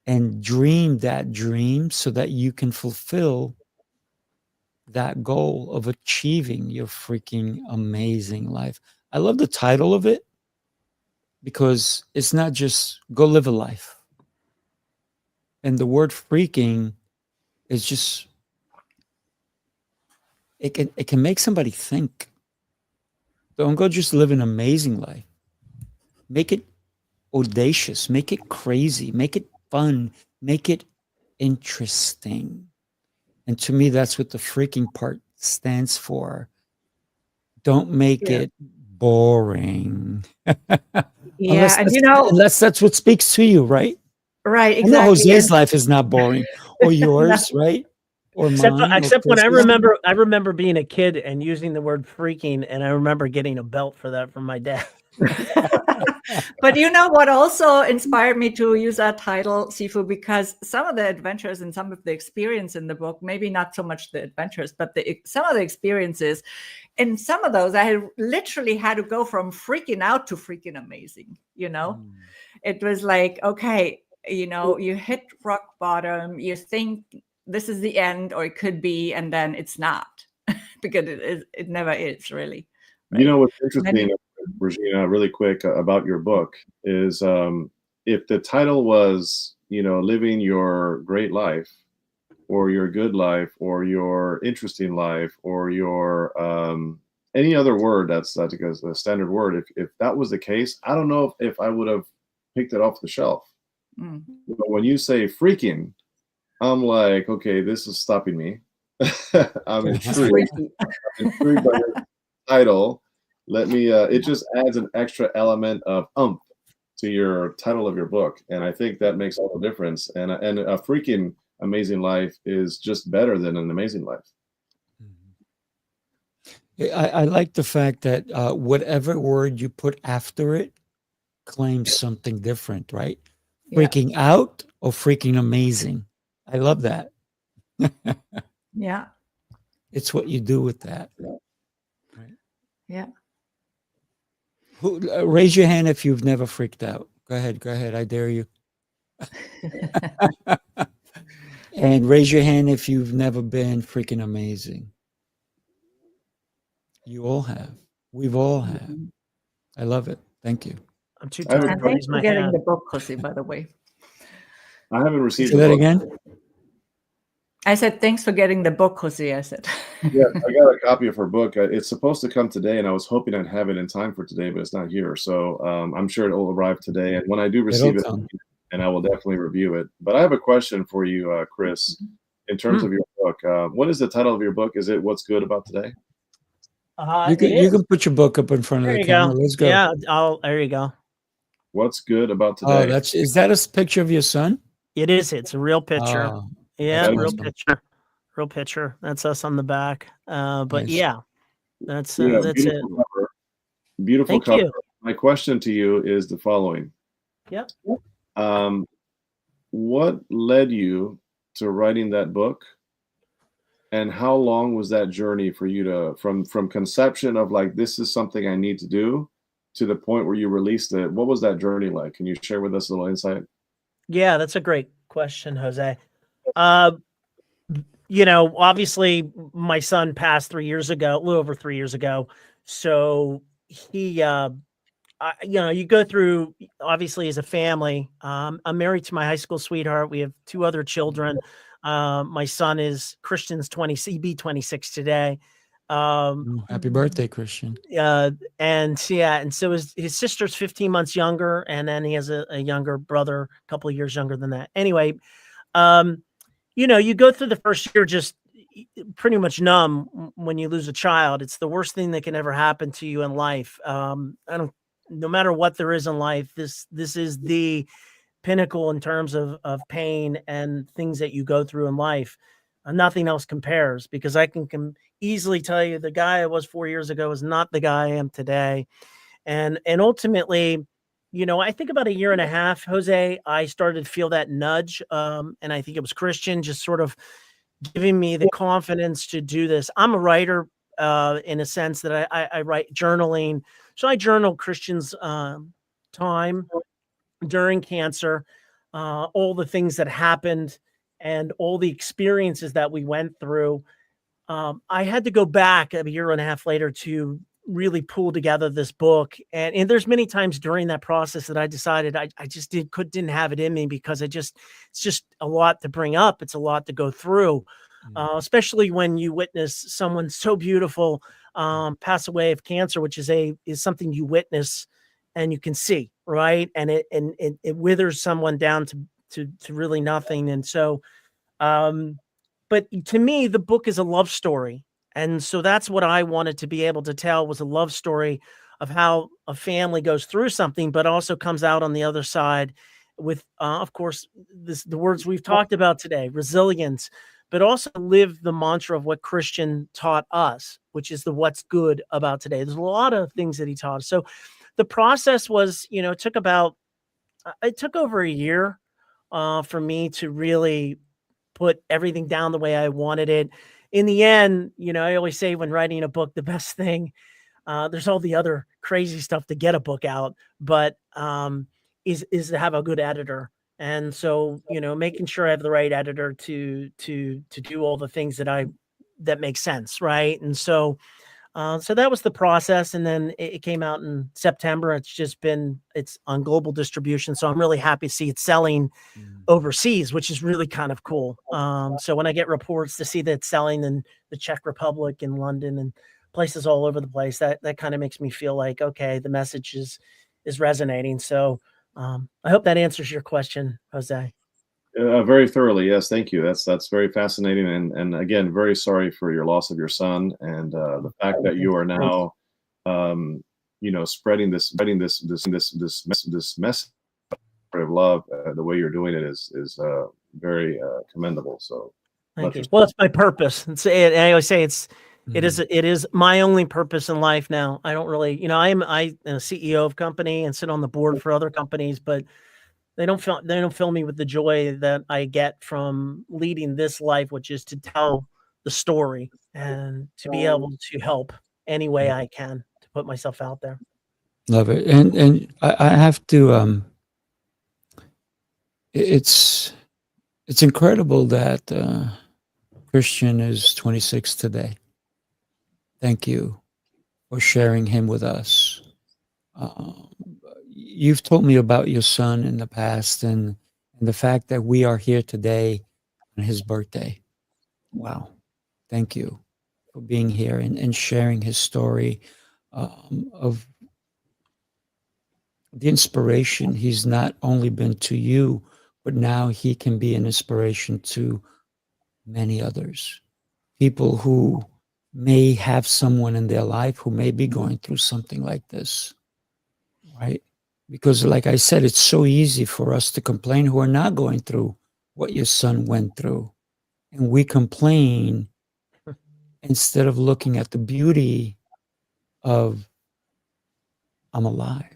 and dream that dream so that you can fulfill that goal of achieving your freaking amazing life. I love the title of it because it's not just go live a life. And the word freaking is just, it can make somebody think. Don't go just live an amazing life. Make it audacious, make it crazy, make it fun, make it interesting. And to me, that's what the freaking part stands for. Don't make it boring. Yeah, and Unless that's what speaks to you, right? right, I know exactly. Jose's life is not boring, or yours, right? Or Except, mine. except or when I Chris's. remember being a kid and using the word freaking, and I remember getting a belt for that from my dad. But you know what also inspired me to use that title, Sifu, because some of the adventures and some of the experience in the book, maybe not so much the adventures, but some of the experiences, in some of those, I literally had to go from freaking out to freaking amazing. It was like, okay, you hit rock bottom, you think this is the end, or it could be, and then it's not, because it never is really. Right? You know what's interesting, Regina, really quick about your book is if the title was, living your great life, or your good life, or your interesting life, or your any other word that's a standard word. If that was the case, I don't know if I would have picked it off the shelf. When you say freaking, I'm like, okay, this is stopping me. I'm intrigued. I'm intrigued by your title. Let me. It just adds an extra element of to your title of your book, and I think that makes all the difference. And a freaking amazing life is just better than an amazing life. I like the fact that whatever word you put after it claims something different, right? Freaking out or freaking amazing. I love that. Yeah. It's what you do with that. Right? Yeah. Raise your hand if you've never freaked out. Go ahead. I dare you. And raise your hand if you've never been freaking amazing. You all have. We've all had. I love it. Thank you. I'm too tired And to thanks raise for my getting hand. the book, Jose, by the way. I haven't received Say the that book. again? I said, thanks for getting the book, Jose, I said. Yeah, I got a copy of her book. It's supposed to come today, and I was hoping I'd have it in time for today, but it's not here. So I'm sure it will arrive today. And when I do receive it, and I will definitely review it. But I have a question for you, Chris, in terms of your book. What is the title of your book? Is it What's Good About Today? You can put your book up in front of the camera. Let's go. Yeah, there you go. What's good about today? Oh, is that a picture of your son? It is. It's a real picture. Oh, yeah, real awesome. picture. Real picture. That's us on the back. But Nice. Yeah, that's beautiful it. cover. Beautiful Thank cover. you. My question to you is the following. Yep. What led you to writing that book? And how long was that journey for you to from conception of like, this is something I need to do, to the point where you released it? What was that journey like? Can you share with us a little insight? Yeah, that's a great question, Jose. Obviously my son passed 3 years ago, a little over 3 years ago. So he, you go through, obviously, as a family. I'm married to my high school sweetheart. We have 2 other children. My son is Christian's 26 today. Happy birthday, Christian. And so his sister's 15 months younger, and then he has a younger brother, a couple of years younger than that. Anyway, you go through the first year just pretty much numb when you lose a child. It's the worst thing that can ever happen to you in life. No matter what there is in life, this is the pinnacle in terms of pain and things that you go through in life. Nothing else compares, because I can easily tell you the guy I was 4 years ago is not the guy I am today. And ultimately, I think about a year and a half, Jose, I started to feel that nudge. And I think it was Christian just sort of giving me the confidence to do this. I'm a writer in a sense that I write journaling. So I journal Christian's time during cancer, all the things that happened and all the experiences that we went through. I had to go back a year and a half later to really pull together this book. And there's many times during that process that I decided I just didn't have it in me because it's just a lot to bring up. It's a lot to go through, especially when you witness someone so beautiful pass away of cancer, which is something you witness and you can see, right? And it withers someone down to really nothing. And so, but to me, the book is a love story. And so that's what I wanted to be able to tell, was a love story of how a family goes through something, but also comes out on the other side with, of course, the words we've talked about today, resilience, but also live the mantra of what Christian taught us, which is the what's good about today. There's a lot of things that he taught us. So the process was, it took over a year for me to really put everything down the way I wanted it. In the end, I always say when writing a book, the best thing, there's all the other crazy stuff to get a book out, but is to have a good editor. And so, making sure I have the right editor to do all the things that make sense, right? And so so that was the process, and then it came out in September. It's on global distribution, so I'm really happy to see it selling overseas, which is really kind of cool. So when I get reports to see that it's selling in the Czech Republic and London and places all over the place, that kind of makes me feel like, okay, the message is resonating. So I hope that answers your question, Jose. Very thoroughly, yes. Thank you. That's very fascinating, and again, very sorry for your loss of your son, and the fact that you are now, spreading this message of love the way you're doing it is very commendable. So, thank you. Well, it's my purpose. I always say it is my only purpose in life now. I don't really, I'm a CEO of company and sit on the board for other companies, but they don't fill me with the joy that I get from leading this life, which is to tell the story and to be able to help any way I can, to put myself out there. Love it. And I have to, it's incredible that Christian is 26 today. Thank you for sharing him with us. You've told me about your son in the past, and the fact that we are here today on his birthday. Wow. Thank you for being here and sharing his story of the inspiration he's not only been to you, but now he can be an inspiration to many others. People who may have someone in their life who may be going through something like this, right? Because like I said, it's so easy for us to complain who are not going through what your son went through. And we complain instead of looking at the beauty of I'm alive.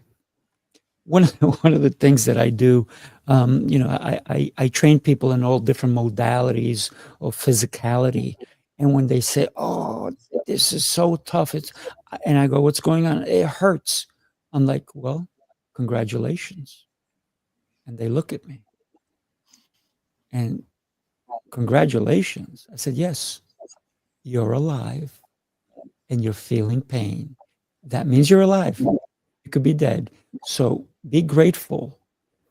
One of the things that I do, I train people in all different modalities of physicality. And when they say, oh, this is so tough, and I go, what's going on? It hurts. I'm like, well, congratulations. And they look at me. And congratulations. I said, yes, you're alive and you're feeling pain. That means you're alive. You could be dead. So be grateful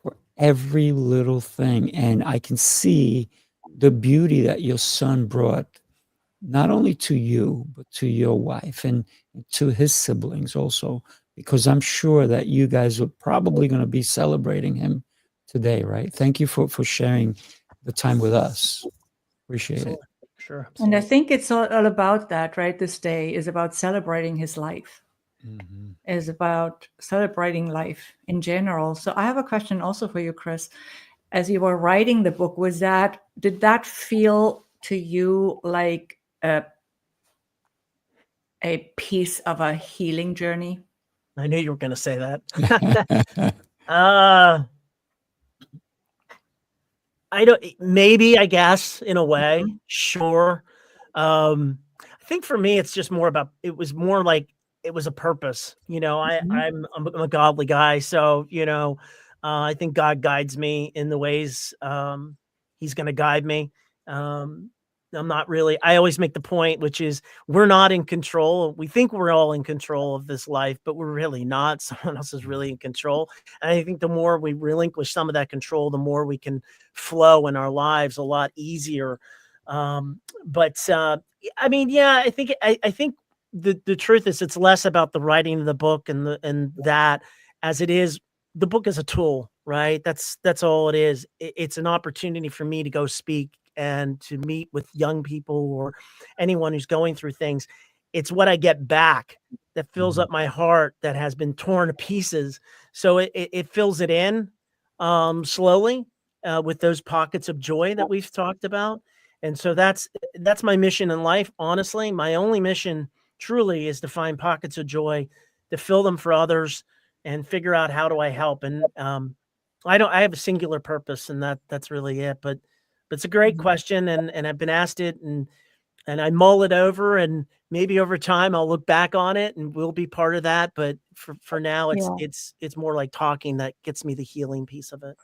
for every little thing. And I can see the beauty that your son brought, not only to you, but to your wife and to his siblings also, because I'm sure that you guys are probably going to be celebrating him today, right? Thank you for sharing the time with us. Appreciate it. Sure. And I think it's all about that, right? This day is about celebrating his life. Is about celebrating life in general. So I have a question also for you, Chris. As you were writing the book, did that feel to you like a piece of a healing journey? I knew you were going to say that. Maybe, I guess, in a way, sure. I think for me, it's just more about, it was more like, it was a purpose, I'm a godly guy. So, I think God guides me in the ways, he's going to guide me. I'm not really, I always make the point, which is we're not in control. We think we're all in control of this life, but we're really not. Someone else is really in control. And I think the more we relinquish some of that control, the more we can flow in our lives a lot easier. I mean, yeah, I think the truth is it's less about the writing of the book and that as it is, the book is a tool, right? That's all it is. It's an opportunity for me to go speak and to meet with young people or anyone who's going through things. It's what I get back that fills up my heart that has been torn to pieces. So it fills it in slowly with those pockets of joy that we've talked about. And so that's my mission in life. Honestly, my only mission truly is to find pockets of joy, to fill them for others and figure out how do I help. And I have a singular purpose and that's really it. But it's a great question, and I've been asked it, and I mull it over, and maybe over time I'll look back on it, and we'll be part of that. But for now, Yeah. it's more like talking that gets me the healing piece of it.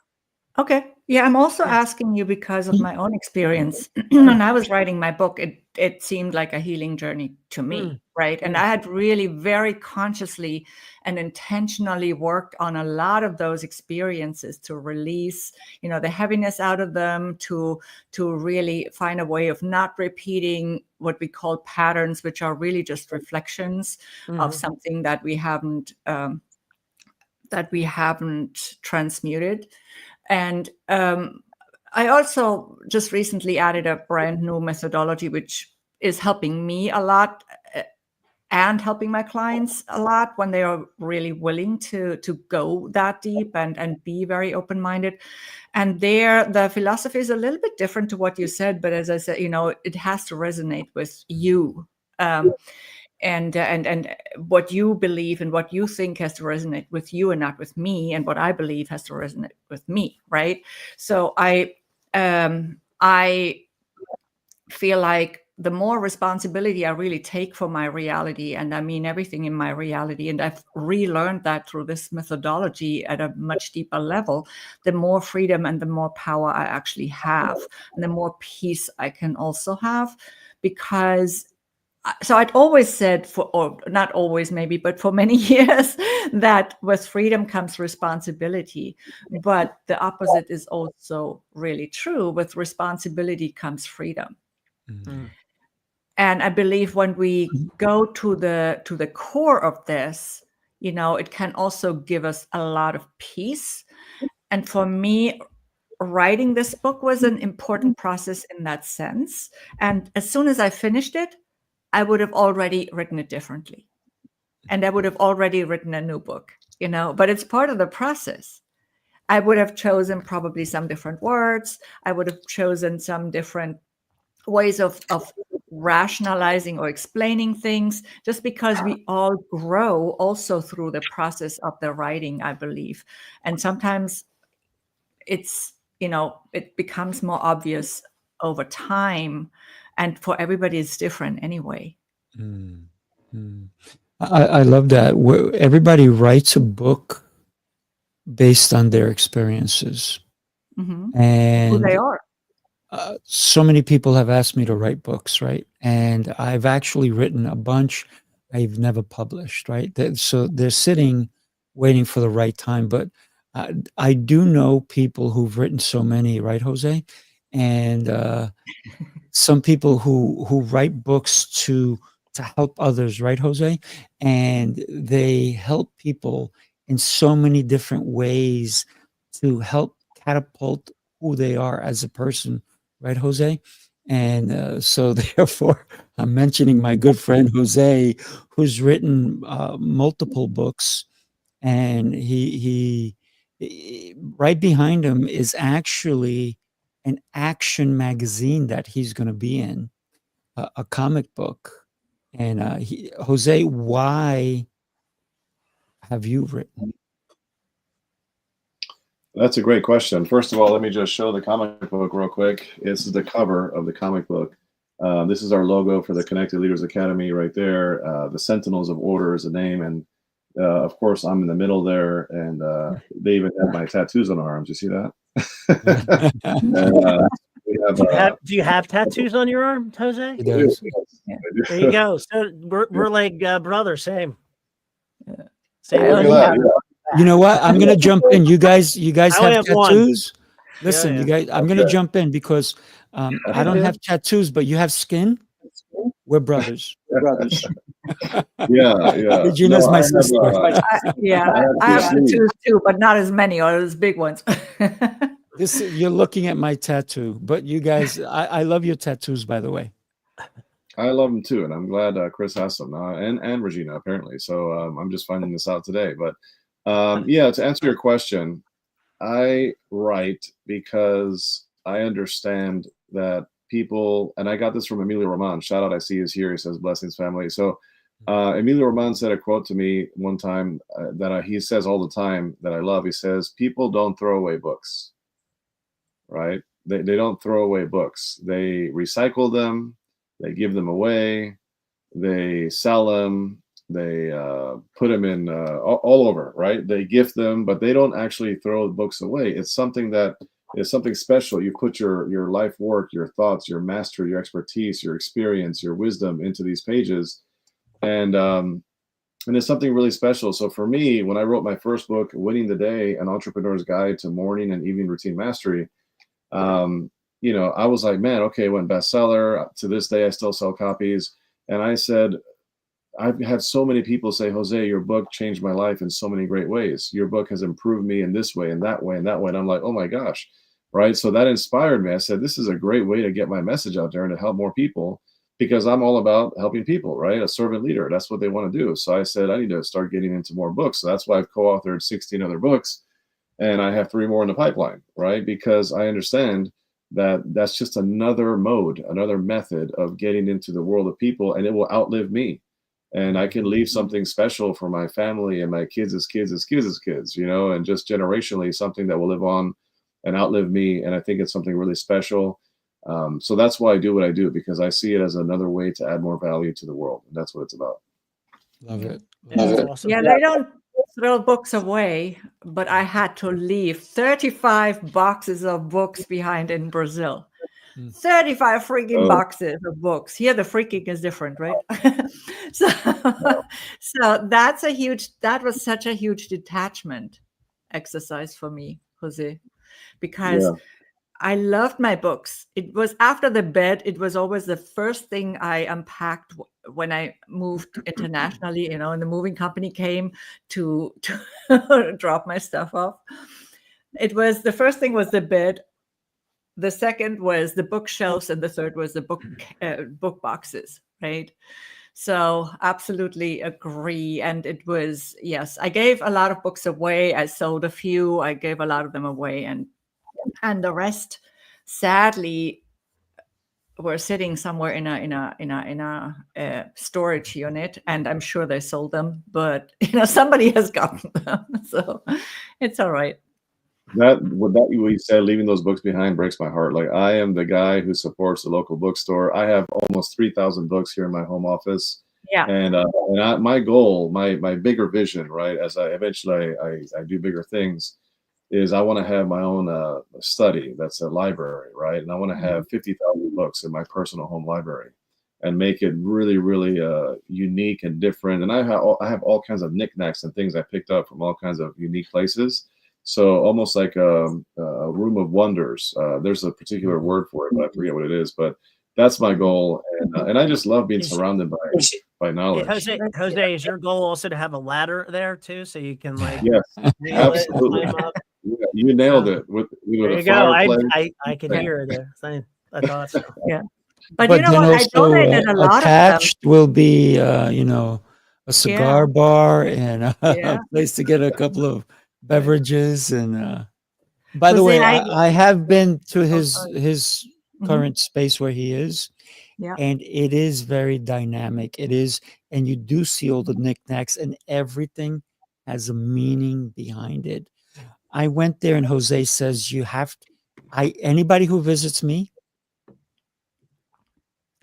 Okay. Yeah, I'm also asking you because of my own experience. When I was writing my book, it seemed like a healing journey to me, right? And I had really very consciously and intentionally worked on a lot of those experiences to release, the heaviness out of them, to really find a way of not repeating what we call patterns, which are really just reflections of something that we haven't transmuted. And I also just recently added a brand new methodology, which is helping me a lot and helping my clients a lot when they are really willing to go that deep and be very open-minded. And there, the philosophy is a little bit different to what you said, but as I said, it has to resonate with you. And what you believe and what you think has to resonate with you and not with me, and what I believe has to resonate with me, right? So I feel like the more responsibility I really take for my reality, and I mean everything in my reality, and I've relearned that through this methodology at a much deeper level, the more freedom and the more power I actually have, and the more peace I can also have. Because so I'd always said, or not always maybe, but for many years, that with freedom comes responsibility. But the opposite is also really true. With responsibility comes freedom. And I believe when we go to the core of this, it can also give us a lot of peace. And for me, writing this book was an important process in that sense. And as soon as I finished it, I would have already written it differently. And I would have already written a new book, but it's part of the process. I would have chosen probably some different words. I would have chosen some different ways of rationalizing or explaining things, just because we all grow also through the process of the writing, I believe. And sometimes it's, it becomes more obvious over time. And for everybody, it's different anyway. I love that. Everybody writes a book based on their experiences. And who they are. So many people have asked me to write books, right? And I've actually written a bunch I've never published, right? So they're sitting waiting for the right time. But I do know people who've written so many, right, Jose? And some people who write books to help others, right, Jose? And they help people in so many different ways to help catapult who they are as a person, right, Jose? And so therefore, I'm mentioning my good friend Jose, who's written multiple books, and he right behind him is actually an action magazine that he's going to be in, a comic book. And Jose, why have you written? That's a great question. First of all, let me just show the comic book real quick. This is the cover of the comic book. This is our logo for the Connected Leaders Academy right there. The Sentinels of Order is the name. And of course, I'm in the middle there. And they even have my tattoos on our arms. You see that? We have, Do you have tattoos on your arm, Jose? He does. Yeah. There you go. So we're like brothers, same. Same. I Look at only that. have Yeah. You know what? I'm gonna jump in. You guys I only have have one. tattoos? Listen, yeah. you guys, I'm gonna Okay. jump in because I don't have tattoos, but you have skin. We're brothers. Yeah, yeah. Regina's No, my I sister. yeah, I have I have two tattoos too, but not as many or as big ones. You're looking at my tattoo, but you guys, I love your tattoos, by the way. I love them too, and I'm glad Chris has some, and Regina apparently. So I'm just finding this out today. But yeah, to answer your question, I write because I understand that people, and I got this from Emilio Roman. Shout out, I see he's here. He says blessings, family. So Emilio Roman said a quote to me one time that he says all the time that I love. He says, "People don't throw away books, right? They don't throw away books. They recycle them. They give them away. They sell them. They put them in all over, right? They gift them, but they don't actually throw books away. It's something that is something special. You put your life work, your thoughts, your mastery, your expertise, your experience, your wisdom into these pages, and it's something really special. So for me, when I wrote my first book, Winning the Day: An Entrepreneur's Guide to Morning and Evening Routine Mastery, you know, I was like, man, okay, it went bestseller. To this day, I still sell copies. And I said, I've had so many people say, Jose, your book changed my life in so many great ways. Your book has improved me in this way and that way and that way. And I'm like, oh my gosh, right? So that inspired me. I said, this is a great way to get my message out there and to help more people, because I'm all about helping people, right? A servant leader, that's what they want to do. So I said, I need to start getting into more books. So that's why I've co-authored 16 other books, and I have 3 more in the pipeline, right? Because I understand that that's just another mode, another method of getting into the world of people, and it will outlive me. And I can leave something special for my family and my kids' kids, you know, and just generationally something that will live on and outlive me. And I think it's something really special. So that's why I do what I do, because I see it as another way to add more value to the world. And that's what it's about. Love it. That's awesome. Yeah, they don't throw books away, but I had to leave 35 boxes of books behind in Brazil. 35 freaking boxes of books. Here, the freaking is different, right? so, so that was such a huge detachment exercise for me, Jose, because I loved my books. It was after the bed. It was always the first thing I unpacked when I moved internationally, you know, and the moving company came to drop my stuff off. It was the first thing was the bed. The second was the bookshelves, and the third was the book boxes, right? So absolutely agree. And it was, yes, I gave a lot of books away. I sold a few. I gave a lot of them away, and the rest, sadly, were sitting somewhere in a storage unit, and I'm sure they sold them, but you know, somebody has gotten them, so it's all right. What you said, leaving those books behind, breaks my heart. Like, I am the guy who supports the local bookstore. I have almost 3,000 books here in my home office. Yeah. And my goal, my bigger vision, right, as I eventually I do bigger things, is I want to have my own study that's a library, right? And I want to have 50,000 books in my personal home library and make it really, really unique and different. And I have all kinds of knickknacks and things I picked up from all kinds of unique places. So almost like a room of wonders. There's a particular word for it, but I forget what it is. But that's my goal, and I just love being surrounded by knowledge. Jose, is your goal also to have a ladder there too, so you can like? Yes, nail it and absolutely. climb up? Yeah, you nailed it with There a you go. fireplace. I can hear it there. I thought so. Yeah. But you know then what? I also donated a lot of them. attached will be, you know, a cigar bar and a Yeah. place to get a couple of beverages. And by the Jose, way, I have been to sorry. his current space where he is, Yeah. and it is very dynamic. It is, and you do see all the knickknacks, and everything has a meaning behind it. I went there, and Jose says you have to, anybody who visits me,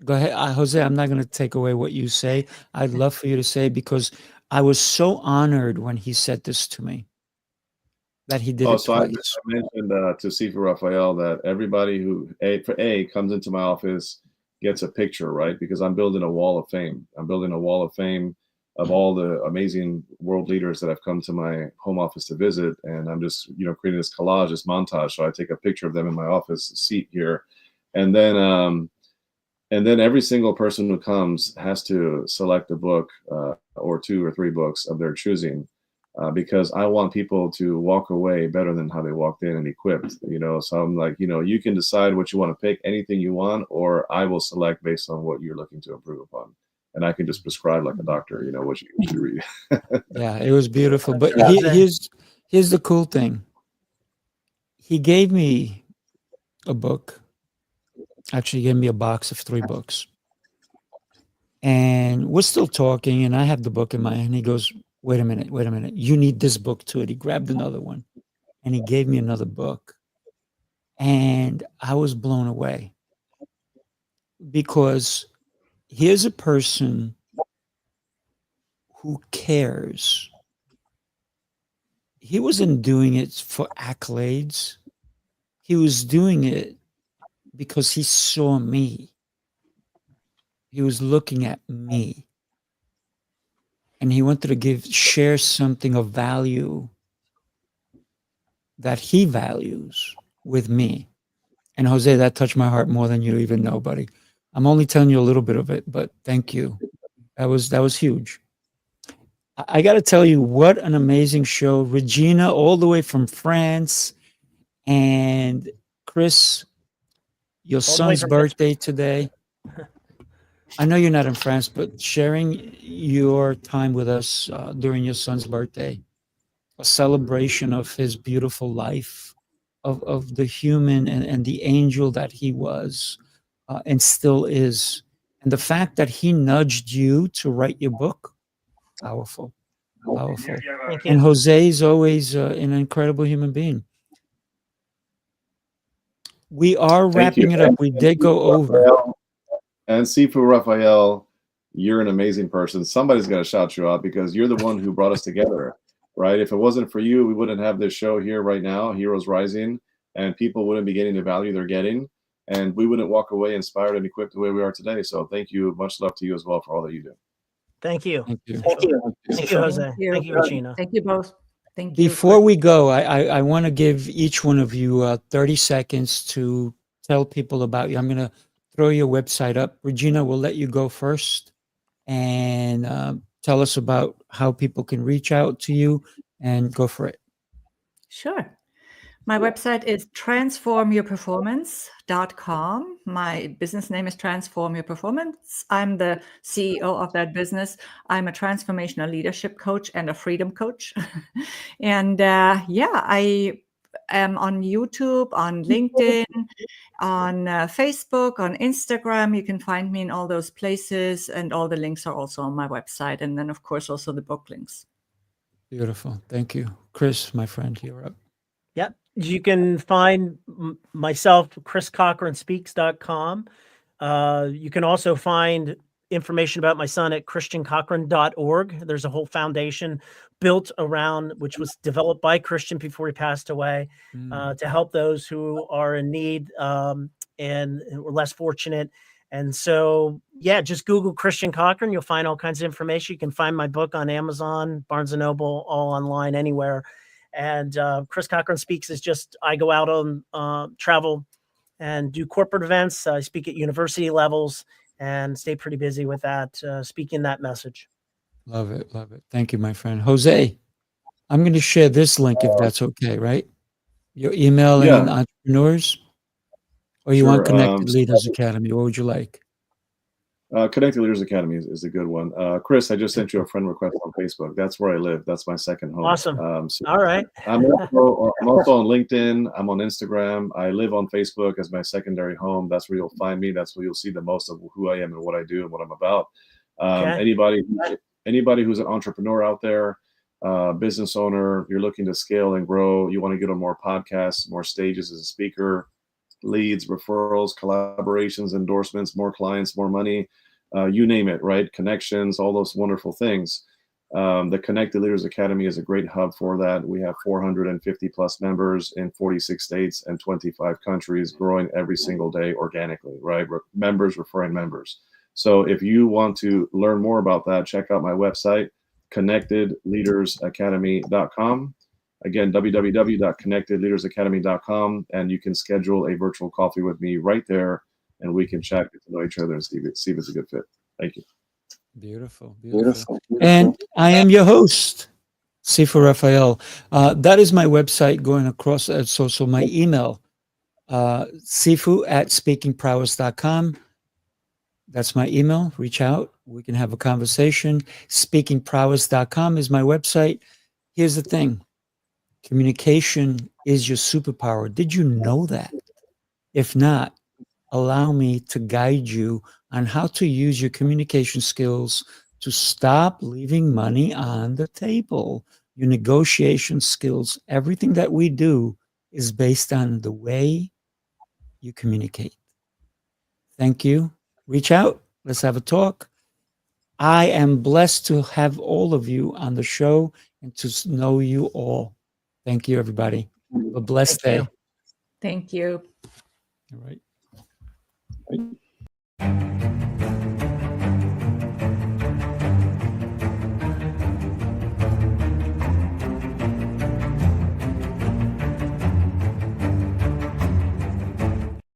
go ahead, Jose. I'm not going to take away what you say. I'd love for you to say, because I was so honored when he said this to me. that he did Oh, it so I twice. mentioned to Sifu Rafael that everybody who comes into my office gets a picture, right? Because I'm building a wall of fame. I'm building a wall of fame of all the amazing world leaders that have come to my home office to visit, and I'm just creating this collage, this montage. So I take a picture of them in my office seat here, and then every single person who comes has to select a book or 2 or 3 books of their choosing. Because I want people to walk away better than how they walked in and equipped, So I'm like, you can decide what you want to pick, anything you want, or I will select based on what you're looking to improve upon. And I can just prescribe like a doctor, what you should read. Yeah, it was beautiful. But Yeah. here's the cool thing. He gave me a book. Actually, he gave me a box of 3 books. And we're still talking, and I have the book in my hand. He goes, wait a minute. You need this book too. And he grabbed another one, and he gave me another book. And I was blown away because here's a person who cares. He wasn't doing it for accolades. He was doing it because he saw me. He was looking at me. And he wanted to share something of value that he values with me. And Jose, that touched my heart more than you even know, buddy. I'm only telling you a little bit of it, but thank you. That was huge. I got to tell you, what an amazing show. Regina, all the way from France, and Chris, your All the way son's from birthday today. I know you're not in France, but sharing your time with us during your son's birthday, a celebration of his beautiful life, of the human and the angel that he was and still is. And the fact that he nudged you to write your book, powerful. Powerful. Thank you. And Jose is always an incredible human being. We are Thank you. wrapping it up. We did go over. And Sifu Rafael, you're an amazing person. Somebody's got to shout you out because you're the one who brought us together, right? If it wasn't for you, we wouldn't have this show here right now, Heroes Rising, and people wouldn't be getting the value they're getting, and we wouldn't walk away inspired and equipped the way we are today. So thank you. Much love to you as well for all that you do. Thank you. Thank you. Thank you, Jose. Thank you. Thank you, Regina. Thank you both. Thank you. Before we go, I want to give each one of you 30 seconds to tell people about you. I'm going to throw your website up. Regina, we'll let you go first and tell us about how people can reach out to you, and go for it. Sure. My website is transformyourperformance.com. My business name is Transform Your Performance. I'm the CEO of that business. I'm a transformational leadership coach and a freedom coach. And I am on YouTube, on LinkedIn, on Facebook, on Instagram. You can find me in all those places, and all the links are also on my website. And then, of course, also the book links. Beautiful. Thank you. Chris, my friend, you're up. Yep. You can find myself, chriscochrane.speaks.com. You can also find information about my son at christiancochran.org. There's a whole foundation built around, which was developed by Christian before he passed away, to help those who are in need and were less fortunate. And so, yeah, just Google Christian Cochran. You'll find all kinds of information. You can find my book on Amazon, Barnes & Noble, all online, anywhere. And Chris Cochran Speaks is just, I go out on travel and do corporate events. I speak at university levels and stay pretty busy with that, speaking that message. Love it. Love it. Thank you, my friend. Jose, I'm going to share this link if that's okay, right? Your email and entrepreneurs, or you want Connected Leaders Academy? What would you like? Connected Leaders Academy is a good one. Chris, I just sent you a friend request on Facebook. That's where I live. That's my second home. Awesome. So all right. I'm also on LinkedIn. I'm on Instagram. I live on Facebook as my secondary home. That's where you'll find me. That's where you'll see the most of who I am and what I do and what I'm about. Anybody who's an entrepreneur out there, business owner, you're looking to scale and grow, you want to get on more podcasts, more stages as a speaker, leads, referrals, collaborations, endorsements, more clients, more money, you name it, right? Connections, all those wonderful things. The Connected Leaders Academy is a great hub for that. We have 450 plus members in 46 states and 25 countries, growing every single day organically, right? Members referring members. So if you want to learn more about that, check out my website, connectedleadersacademy.com. Again, www.connectedleadersacademy.com, and you can schedule a virtual coffee with me right there, and we can chat, get to know each other, and see if it's a good fit. Thank you. Beautiful, beautiful. And I am your host, Sifu Rafael. That is my website going across. So my email, sifu@speakingprowess.com. That's my email. Reach out. We can have a conversation. Speakingprowess.com is my website. Here's the thing. Communication is your superpower. Did you know that? If not, allow me to guide you on how to use your communication skills to stop leaving money on the table. Your negotiation skills, everything that we do is based on the way you communicate. Thank you. Reach out. Let's have a talk. I am blessed to have all of you on the show and to know you all. Thank you, everybody. Have a blessed day. Thank you. All right.